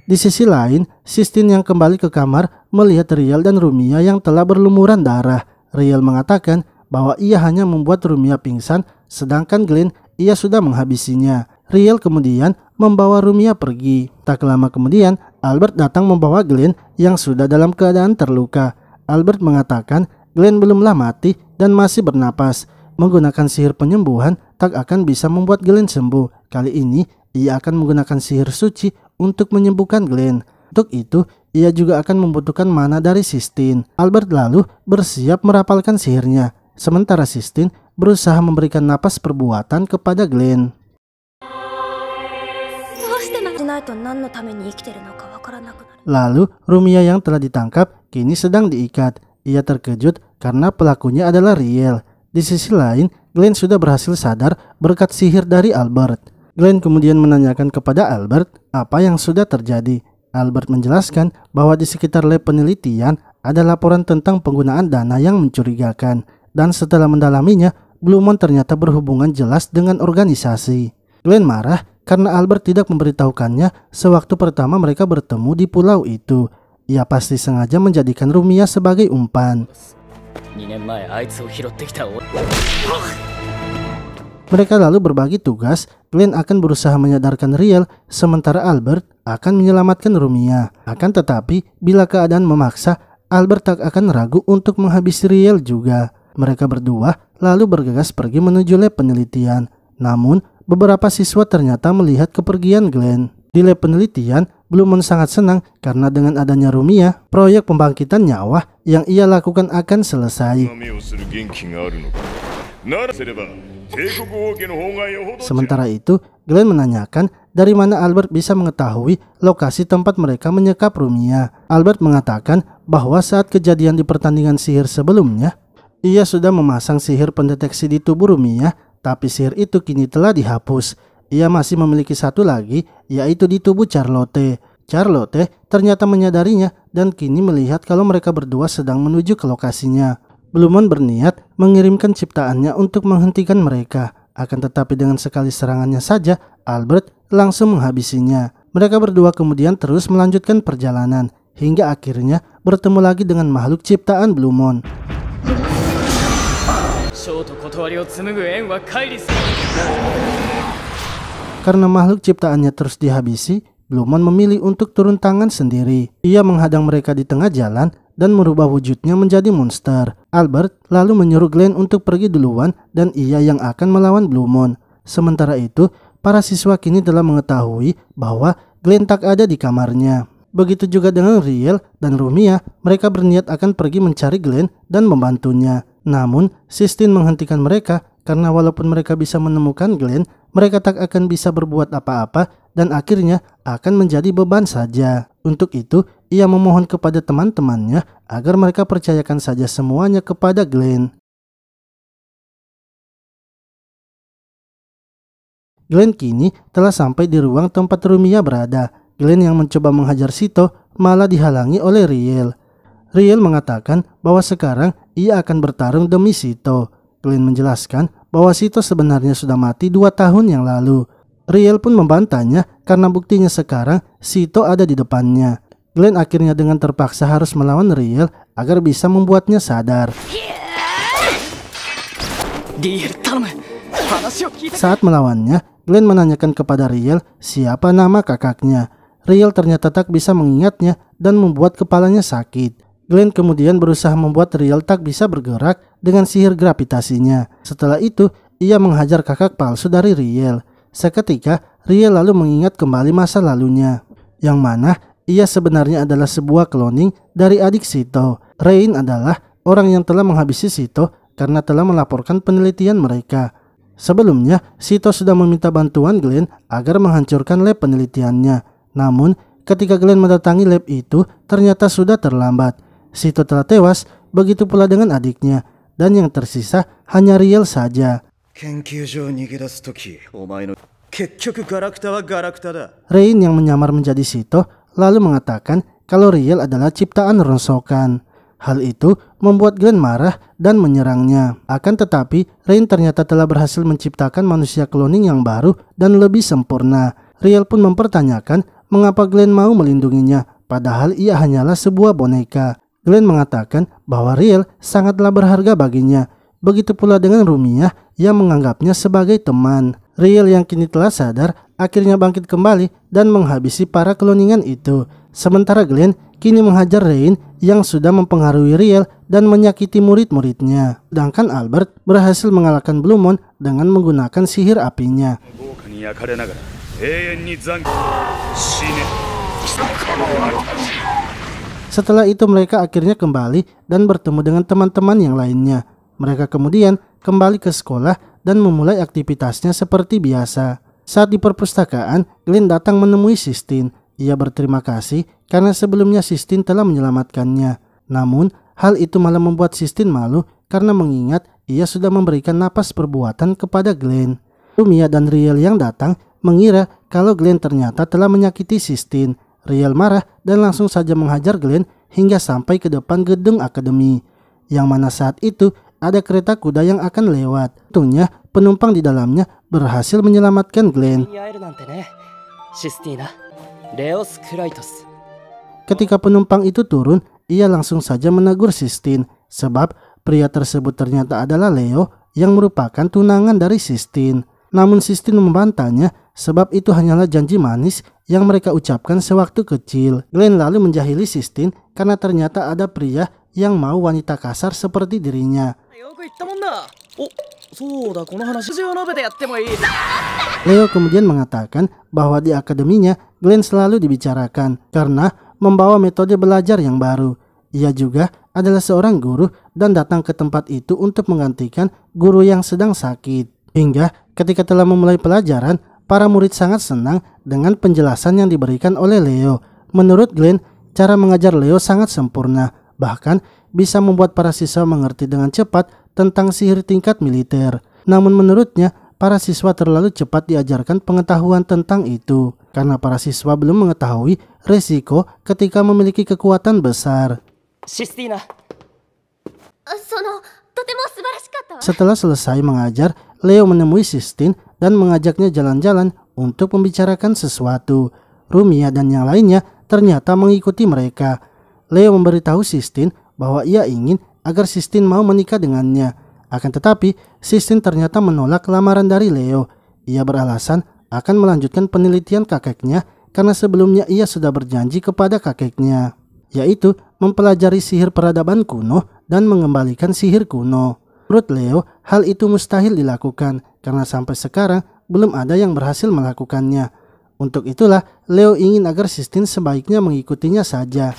Di sisi lain, Sistine yang kembali ke kamar melihat Riel dan Rumiya yang telah berlumuran darah. Riel mengatakan bahwa ia hanya membuat Rumiya pingsan, sedangkan Glenn ia sudah menghabisinya. Riel kemudian membawa Rumiya pergi. Tak lama kemudian, Albert datang membawa Glenn yang sudah dalam keadaan terluka. Albert mengatakan Glenn belumlah mati dan masih bernapas. Menggunakan sihir penyembuhan tak akan bisa membuat Glenn sembuh. Kali ini ia akan menggunakan sihir suci untuk menyembuhkan Glenn. Untuk itu, ia juga akan membutuhkan mana dari Sistine. Albert lalu bersiap merapalkan sihirnya, sementara Sistine berusaha memberikan napas perbuatan kepada Glenn. Lalu, Rumia yang telah ditangkap kini sedang diikat. Ia terkejut karena pelakunya adalah Riel. Di sisi lain, Glenn sudah berhasil sadar berkat sihir dari Albert. Glenn kemudian menanyakan kepada Albert apa yang sudah terjadi. Albert menjelaskan bahwa di sekitar lab penelitian ada laporan tentang penggunaan dana yang mencurigakan. Dan setelah mendalaminya, Bluemon ternyata berhubungan jelas dengan organisasi. Glenn marah karena Albert tidak memberitahukannya sewaktu pertama mereka bertemu di pulau itu. Ia pasti sengaja menjadikan Rumia sebagai umpan. Mereka lalu berbagi tugas. Glenn akan berusaha menyadarkan Riel, sementara Albert akan menyelamatkan Rumia. Akan tetapi, bila keadaan memaksa, Albert tak akan ragu untuk menghabisi Riel juga. Mereka berdua lalu bergegas pergi menuju lab penelitian. Namun, beberapa siswa ternyata melihat kepergian Glenn. Di lab penelitian, Bluemon sangat senang karena dengan adanya Rumia, proyek pembangkitan nyawa yang ia lakukan akan selesai. Sementara itu, Glenn menanyakan dari mana Albert bisa mengetahui lokasi tempat mereka menyekap Rumia. Albert mengatakan bahwa saat kejadian di pertandingan sihir sebelumnya, ia sudah memasang sihir pendeteksi di tubuh Rumia, tapi sihir itu kini telah dihapus. Ia masih memiliki satu lagi, yaitu di tubuh Charlotte. Charlotte ternyata menyadarinya dan kini melihat kalau mereka berdua sedang menuju ke lokasinya. Bluemon berniat mengirimkan ciptaannya untuk menghentikan mereka. Akan tetapi dengan sekali serangannya saja, Albert langsung menghabisinya. Mereka berdua kemudian terus melanjutkan perjalanan, hingga akhirnya bertemu lagi dengan makhluk ciptaan Bluemon. Karena makhluk ciptaannya terus dihabisi, Bluemon memilih untuk turun tangan sendiri. Ia menghadang mereka di tengah jalan dan merubah wujudnya menjadi monster. Albert lalu menyuruh Glenn untuk pergi duluan dan ia yang akan melawan Bluemon. Sementara itu, para siswa kini telah mengetahui bahwa Glenn tak ada di kamarnya. Begitu juga dengan Riel dan Rumia, mereka berniat akan pergi mencari Glenn dan membantunya. Namun, Sistine menghentikan mereka karena walaupun mereka bisa menemukan Glenn, mereka tak akan bisa berbuat apa-apa dan akhirnya akan menjadi beban saja. Untuk itu, ia memohon kepada teman-temannya agar mereka percayakan saja semuanya kepada Glenn. Glenn kini telah sampai di ruang tempat Rumia berada. Glenn yang mencoba menghajar Sito malah dihalangi oleh Riel. Riel mengatakan bahwa sekarang ia akan bertarung demi Sito. Glenn menjelaskan bahwa Sito sebenarnya sudah mati 2 tahun yang lalu. Riel pun membantahnya karena buktinya sekarang Sito ada di depannya. Glenn akhirnya dengan terpaksa harus melawan Riel agar bisa membuatnya sadar. Saat melawannya, Glenn menanyakan kepada Riel siapa nama kakaknya. Riel ternyata tak bisa mengingatnya dan membuat kepalanya sakit. Glenn kemudian berusaha membuat Riel tak bisa bergerak dengan sihir gravitasinya. Setelah itu, ia menghajar kakak palsu dari Riel. Seketika, Riel lalu mengingat kembali masa lalunya, yang mana ia sebenarnya adalah sebuah cloning dari adik Sito. Rain adalah orang yang telah menghabisi Sito karena telah melaporkan penelitian mereka. Sebelumnya, Sito sudah meminta bantuan Glenn agar menghancurkan lab penelitiannya. Namun, ketika Glenn mendatangi lab itu, ternyata sudah terlambat. Sito telah tewas, begitu pula dengan adiknya, dan yang tersisa hanya Riel saja. Rain yang menyamar menjadi Sito lalu mengatakan kalau Riel adalah ciptaan rongsokan. Hal itu membuat Glenn marah dan menyerangnya. Akan tetapi, Rain ternyata telah berhasil menciptakan manusia cloning yang baru dan lebih sempurna. Riel pun mempertanyakan mengapa Glenn mau melindunginya, padahal ia hanyalah sebuah boneka. Glenn mengatakan bahwa Riel sangatlah berharga baginya. Begitu pula dengan Rumia yang menganggapnya sebagai teman. Riel yang kini telah sadar akhirnya bangkit kembali dan menghabisi para kloningan itu. Sementara Glenn kini menghajar Rain yang sudah mempengaruhi Riel dan menyakiti murid-muridnya. Sedangkan Albert berhasil mengalahkan Bluemon dengan menggunakan sihir apinya. Setelah itu mereka akhirnya kembali dan bertemu dengan teman-teman yang lainnya. Mereka kemudian kembali ke sekolah dan memulai aktivitasnya seperti biasa. Saat di perpustakaan, Glenn datang menemui Sistine. Ia berterima kasih karena sebelumnya Sistine telah menyelamatkannya. Namun, hal itu malah membuat Sistine malu karena mengingat ia sudah memberikan napas perbuatan kepada Glenn. Lumia dan Riel yang datang mengira kalau Glenn ternyata telah menyakiti Sistine. Riel marah dan langsung saja menghajar Glenn hingga sampai ke depan gedung akademi. Yang mana saat itu ada kereta kuda yang akan lewat. Tentunya penumpang di dalamnya berhasil menyelamatkan Glenn. Ketika penumpang itu turun, ia langsung saja menegur Sistine sebab pria tersebut ternyata adalah Leo yang merupakan tunangan dari Sistine. Namun Sistine membantahnya sebab itu hanyalah janji manis yang mereka ucapkan sewaktu kecil. Glenn lalu menjahili Sistine karena ternyata ada pria yang mau wanita kasar seperti dirinya. Leo kemudian mengatakan bahwa di akademinya Glenn selalu dibicarakan karena membawa metode belajar yang baru. Ia juga adalah seorang guru dan datang ke tempat itu untuk menggantikan guru yang sedang sakit. Hingga ketika telah memulai pelajaran, para murid sangat senang dengan penjelasan yang diberikan oleh Leo. Menurut Glenn, cara mengajar Leo sangat sempurna, bahkan bisa membuat para siswa mengerti dengan cepat tentang sihir tingkat militer. Namun menurutnya, para siswa terlalu cepat diajarkan pengetahuan tentang itu, karena para siswa belum mengetahui resiko ketika memiliki kekuatan besar. Setelah selesai mengajar, Leo menemui Sistine dan mengajaknya jalan-jalan untuk membicarakan sesuatu. Rumia dan yang lainnya ternyata mengikuti mereka. Leo memberitahu Sistine bahwa ia ingin agar Sistine mau menikah dengannya. Akan tetapi, Sistine ternyata menolak lamaran dari Leo. Ia beralasan akan melanjutkan penelitian kakeknya karena sebelumnya ia sudah berjanji kepada kakeknya, yaitu mempelajari sihir peradaban kuno dan mengembalikan sihir kuno. Menurut Leo, hal itu mustahil dilakukan karena sampai sekarang belum ada yang berhasil melakukannya. Untuk itulah Leo ingin agar Sistine sebaiknya mengikutinya saja.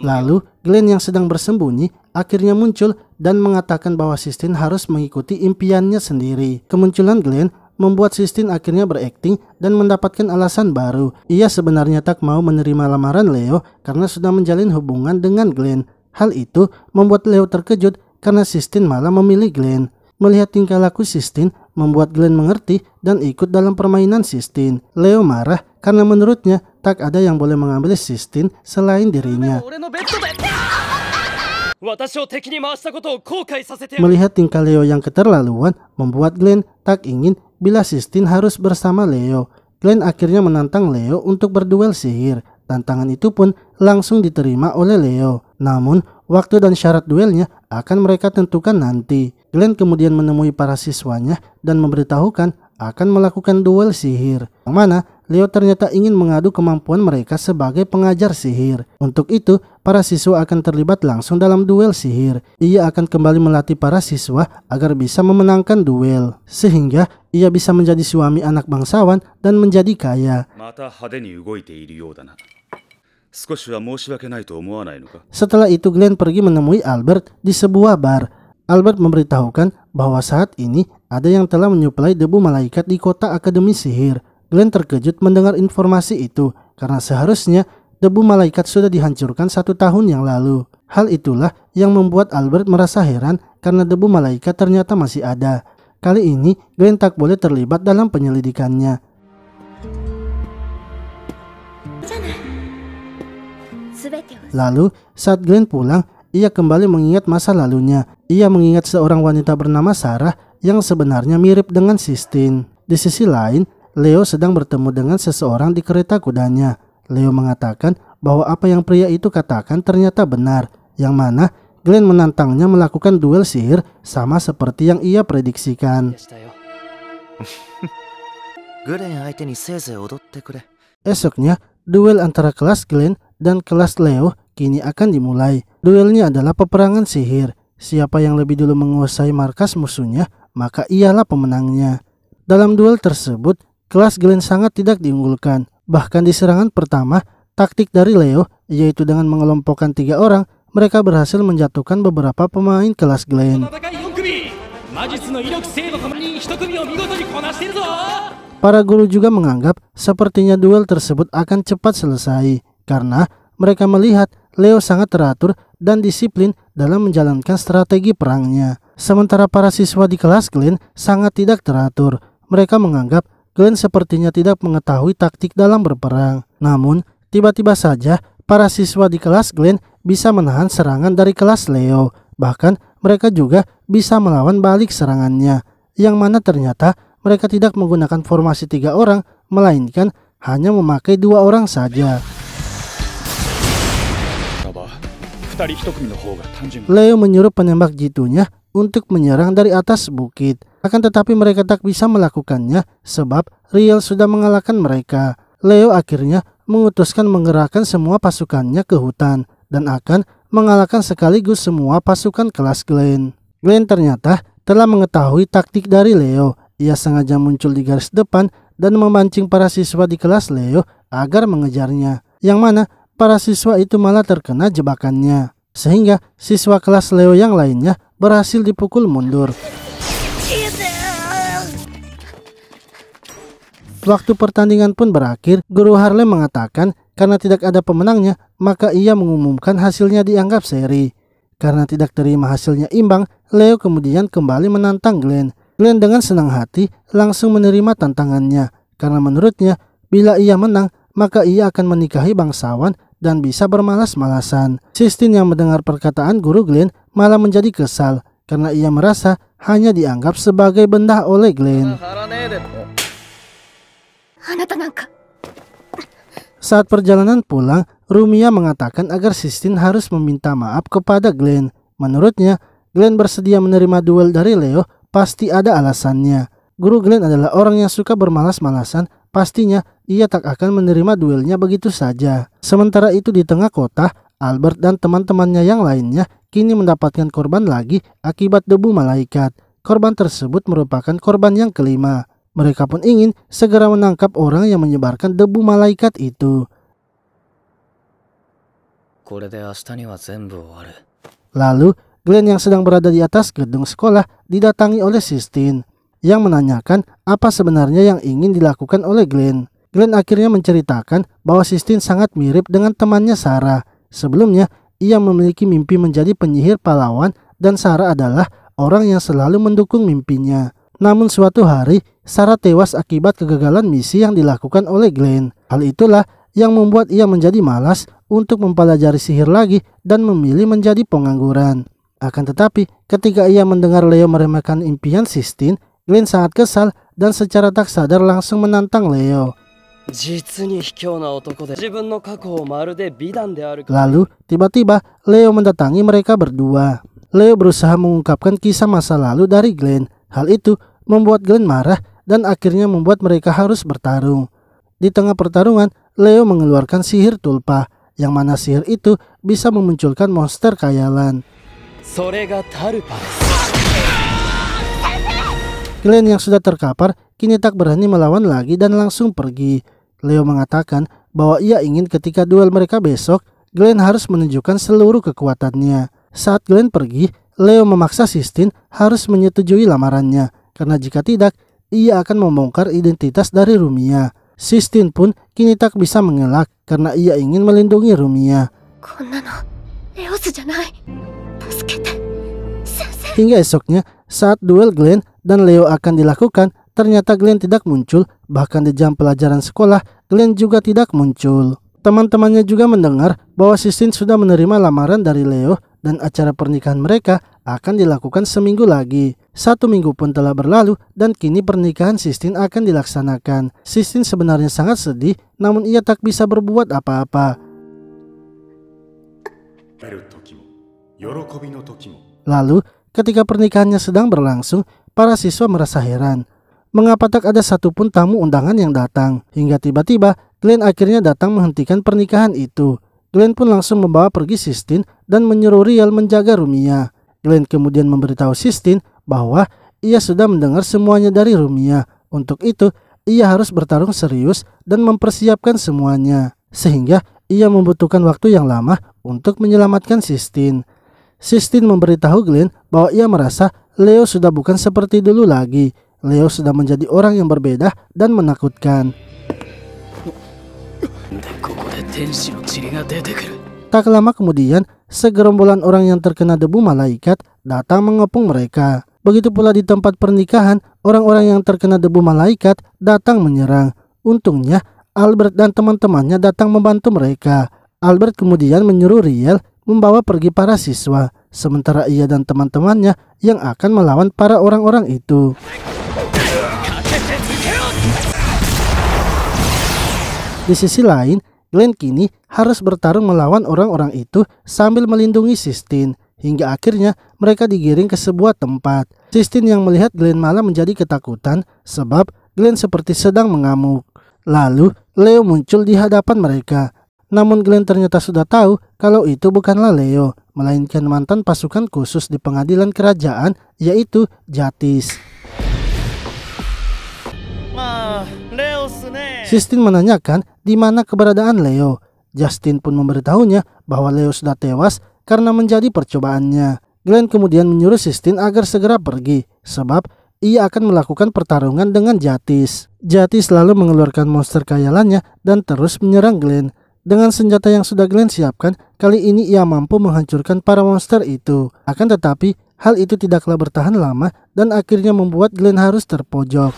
Lalu Glenn yang sedang bersembunyi akhirnya muncul dan mengatakan bahwa Sistine harus mengikuti impiannya sendiri. Kemunculan Glenn membuat Sistine akhirnya berakting dan mendapatkan alasan baru. Ia sebenarnya tak mau menerima lamaran Leo karena sudah menjalin hubungan dengan Glenn. Hal itu membuat Leo terkejut karena Sistine malah memilih Glenn. Melihat tingkah laku Sistine membuat Glenn mengerti dan ikut dalam permainan Sistine. Leo marah karena menurutnya tak ada yang boleh mengambil Sistine selain dirinya. Melihat tingkah Leo yang keterlaluan membuat Glenn tak ingin bila Sistine harus bersama Leo. Glenn akhirnya menantang Leo untuk berduel sihir. Tantangan itu pun langsung diterima oleh Leo. Namun, waktu dan syarat duelnya akan mereka tentukan nanti. Glenn kemudian menemui para siswanya dan memberitahukan akan melakukan duel sihir. Yang mana Leo ternyata ingin mengadu kemampuan mereka sebagai pengajar sihir. Untuk itu, para siswa akan terlibat langsung dalam duel sihir. Ia akan kembali melatih para siswa agar bisa memenangkan duel, sehingga ia bisa menjadi suami anak bangsawan dan menjadi kaya. Setelah itu Glenn pergi menemui Albert di sebuah bar. Albert memberitahukan bahwa saat ini ada yang telah menyuplai debu malaikat di kota akademi sihir. Glenn terkejut mendengar informasi itu karena seharusnya debu malaikat sudah dihancurkan 1 tahun yang lalu. Hal itulah yang membuat Albert merasa heran karena debu malaikat ternyata masih ada. Kali ini Glenn tak boleh terlibat dalam penyelidikannya. Lalu saat Glenn pulang, ia kembali mengingat masa lalunya. Ia mengingat seorang wanita bernama Sarah yang sebenarnya mirip dengan Sistine. Di sisi lain, Leo sedang bertemu dengan seseorang di kereta kudanya. Leo mengatakan bahwa apa yang pria itu katakan ternyata benar, yang mana Glenn menantangnya melakukan duel sihir sama seperti yang ia prediksikan. Esoknya, duel antara kelas Glenn dan kelas Leo kini akan dimulai. Duelnya adalah peperangan sihir. Siapa yang lebih dulu menguasai markas musuhnya, maka ialah pemenangnya. Dalam duel tersebut, kelas Glenn sangat tidak diunggulkan. Bahkan di serangan pertama, taktik dari Leo, yaitu dengan mengelompokkan 3 orang, mereka berhasil menjatuhkan beberapa pemain kelas Glenn. Para guru juga menganggap sepertinya duel tersebut akan cepat selesai, karena mereka melihat Leo sangat teratur dan disiplin dalam menjalankan strategi perangnya. Sementara para siswa di kelas Glenn sangat tidak teratur. Mereka menganggap Glenn sepertinya tidak mengetahui taktik dalam berperang. Namun, tiba-tiba saja para siswa di kelas Glenn bisa menahan serangan dari kelas Leo. Bahkan mereka juga bisa melawan balik serangannya, yang mana ternyata mereka tidak menggunakan formasi 3 orang, melainkan hanya memakai 2 orang saja. Leo menyuruh penembak jitunya untuk menyerang dari atas bukit. Akan tetapi mereka tak bisa melakukannya sebab Riel sudah mengalahkan mereka. Leo akhirnya mengutuskan menggerakkan semua pasukannya ke hutan dan akan mengalahkan sekaligus semua pasukan kelas Glenn. Glenn ternyata telah mengetahui taktik dari Leo. Ia sengaja muncul di garis depan dan memancing para siswa di kelas Leo agar mengejarnya. Yang mana para siswa itu malah terkena jebakannya. Sehingga siswa kelas Leo yang lainnya berhasil dipukul mundur. Waktu pertandingan pun berakhir, Guru Harlem mengatakan karena tidak ada pemenangnya, maka ia mengumumkan hasilnya dianggap seri. Karena tidak terima hasilnya imbang, Leo kemudian kembali menantang Glenn. Glenn dengan senang hati langsung menerima tantangannya, karena menurutnya bila ia menang, maka ia akan menikahi bangsawan dan bisa bermalas-malasan. Sistine yang mendengar perkataan Guru Glenn malah menjadi kesal, karena ia merasa hanya dianggap sebagai benda oleh Glenn. Saat perjalanan pulang, Rumia mengatakan agar Sistine harus meminta maaf kepada Glenn. Menurutnya, Glenn bersedia menerima duel dari Leo, pasti ada alasannya. Guru Glenn adalah orang yang suka bermalas-malasan, pastinya ia tak akan menerima duelnya begitu saja. Sementara itu di tengah kota, Albert dan teman-temannya yang lainnya kini mendapatkan korban lagi akibat debu malaikat. Korban tersebut merupakan korban yang kelima. Mereka pun ingin segera menangkap orang yang menyebarkan debu malaikat itu. Lalu, Glenn yang sedang berada di atas gedung sekolah didatangi oleh Sistine yang menanyakan apa sebenarnya yang ingin dilakukan oleh Glenn. Glenn akhirnya menceritakan bahwa Sistine sangat mirip dengan temannya Sarah. Sebelumnya, ia memiliki mimpi menjadi penyihir pahlawan dan Sarah adalah orang yang selalu mendukung mimpinya. Namun suatu hari, Sarah tewas akibat kegagalan misi yang dilakukan oleh Glenn. Hal itulah yang membuat ia menjadi malas untuk mempelajari sihir lagi dan memilih menjadi pengangguran. Akan tetapi, ketika ia mendengar Leo meremehkan impian Sistine, Glenn sangat kesal dan secara tak sadar langsung menantang Leo. Lalu, tiba-tiba Leo mendatangi mereka berdua. Leo berusaha mengungkapkan kisah masa lalu dari Glenn. Hal itu membuat Glenn marah dan akhirnya membuat mereka harus bertarung. Di tengah pertarungan, Leo mengeluarkan sihir tulpa, yang mana sihir itu bisa memunculkan monster khayalan. Glenn yang sudah terkapar kini tak berani melawan lagi dan langsung pergi. Leo mengatakan bahwa ia ingin ketika duel mereka besok, Glenn harus menunjukkan seluruh kekuatannya. Saat Glenn pergi, Leo memaksa Sistine harus menyetujui lamarannya, karena jika tidak, ia akan membongkar identitas dari Rumia. Sistine pun kini tak bisa mengelak karena ia ingin melindungi Rumia. Hingga esoknya, saat duel Glenn dan Leo akan dilakukan, ternyata Glenn tidak muncul. Bahkan di jam pelajaran sekolah, Glenn juga tidak muncul. Teman-temannya juga mendengar bahwa Sistine sudah menerima lamaran dari Leo dan acara pernikahan mereka akan dilakukan seminggu lagi. 1 minggu pun telah berlalu dan kini pernikahan Sistine akan dilaksanakan. Sistine sebenarnya sangat sedih, namun ia tak bisa berbuat apa-apa. Lalu, ketika pernikahannya sedang berlangsung, para siswa merasa heran. Mengapa tak ada satupun tamu undangan yang datang? Hingga tiba-tiba, Glenn akhirnya datang menghentikan pernikahan itu. Glenn pun langsung membawa pergi Sistine dan menyuruh Riel menjaga Rumia. Glenn kemudian memberitahu Sistine bahwa ia sudah mendengar semuanya dari Rumia. Untuk itu, ia harus bertarung serius dan mempersiapkan semuanya. Sehingga ia membutuhkan waktu yang lama untuk menyelamatkan Sistine. Sistine memberitahu Glenn bahwa ia merasa Leo sudah bukan seperti dulu lagi. Leo sudah menjadi orang yang berbeda dan menakutkan. Tak lama kemudian, segerombolan orang yang terkena debu malaikat datang mengepung mereka. Begitu pula di tempat pernikahan, orang-orang yang terkena debu malaikat datang menyerang. Untungnya, Albert dan teman-temannya datang membantu mereka. Albert kemudian menyuruh Riel membawa pergi para siswa, sementara ia dan teman-temannya yang akan melawan para orang-orang itu. Di sisi lain, Glenn kini harus bertarung melawan orang-orang itu sambil melindungi Sistine. Hingga akhirnya mereka digiring ke sebuah tempat. Sistine yang melihat Glenn malah menjadi ketakutan sebab Glenn seperti sedang mengamuk. Lalu Leo muncul di hadapan mereka. Namun Glenn ternyata sudah tahu kalau itu bukanlah Leo, melainkan mantan pasukan khusus di pengadilan kerajaan, yaitu Jatis. Sistine menanyakan di mana keberadaan Leo. Justin pun memberitahunya bahwa Leo sudah tewas karena menjadi percobaannya. Glenn kemudian menyuruh Sistine agar segera pergi, sebab ia akan melakukan pertarungan dengan Jatis. Jatis lalu mengeluarkan monster khayalannya dan terus menyerang Glenn. Dengan senjata yang sudah Glenn siapkan, kali ini ia mampu menghancurkan para monster itu. Akan tetapi, hal itu tidaklah bertahan lama dan akhirnya membuat Glenn harus terpojok.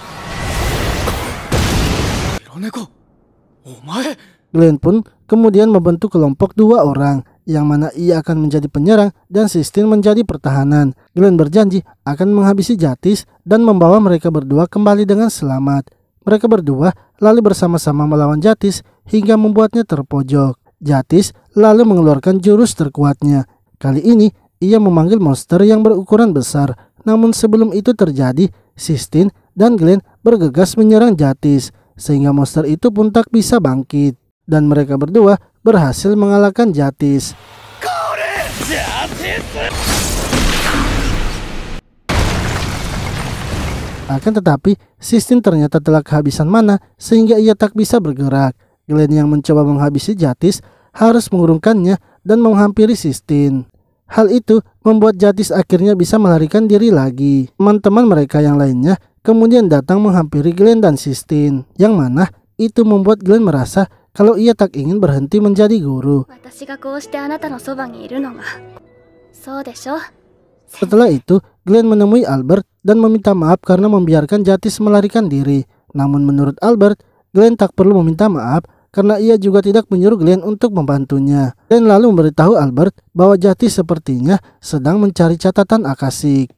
Glenn pun kemudian membentuk kelompok 2 orang, yang mana ia akan menjadi penyerang dan Sistine menjadi pertahanan. Glenn berjanji akan menghabisi Jatis dan membawa mereka berdua kembali dengan selamat. Mereka berdua lalu bersama-sama melawan Jatis hingga membuatnya terpojok. Jatis lalu mengeluarkan jurus terkuatnya. Kali ini ia memanggil monster yang berukuran besar. Namun sebelum itu terjadi, Sistine dan Glenn bergegas menyerang Jatis, sehingga monster itu pun tak bisa bangkit. Dan mereka berdua berhasil mengalahkan Jatis. Akan tetapi, Sistine ternyata telah kehabisan mana sehingga ia tak bisa bergerak. Glenn yang mencoba menghabisi Jatis harus mengurungkannya dan menghampiri Sistine. Hal itu membuat Jatis akhirnya bisa melarikan diri lagi. Teman-teman mereka yang lainnya kemudian datang menghampiri Glenn dan Sistine, yang mana itu membuat Glenn merasa kalau ia tak ingin berhenti menjadi guru. Setelah itu, Glenn menemui Albert dan meminta maaf karena membiarkan Jatis melarikan diri. Namun menurut Albert, Glenn tak perlu meminta maaf karena ia juga tidak menyuruh Glenn untuk membantunya. Glenn lalu memberitahu Albert bahwa Jatis sepertinya sedang mencari catatan Akashic.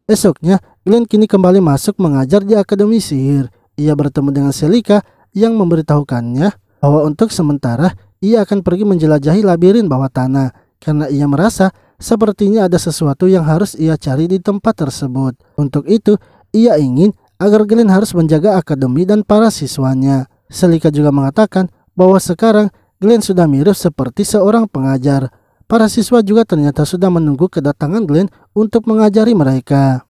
Esoknya, Glenn kini kembali masuk mengajar di Akademi Sihir. Ia bertemu dengan Celica yang memberitahukannya bahwa untuk sementara ia akan pergi menjelajahi labirin bawah tanah karena ia merasa sepertinya ada sesuatu yang harus ia cari di tempat tersebut. Untuk itu, ia ingin agar Glenn harus menjaga akademi dan para siswanya. Celica juga mengatakan bahwa sekarang Glenn sudah mirip seperti seorang pengajar. Para siswa juga ternyata sudah menunggu kedatangan Glenn untuk mengajari mereka.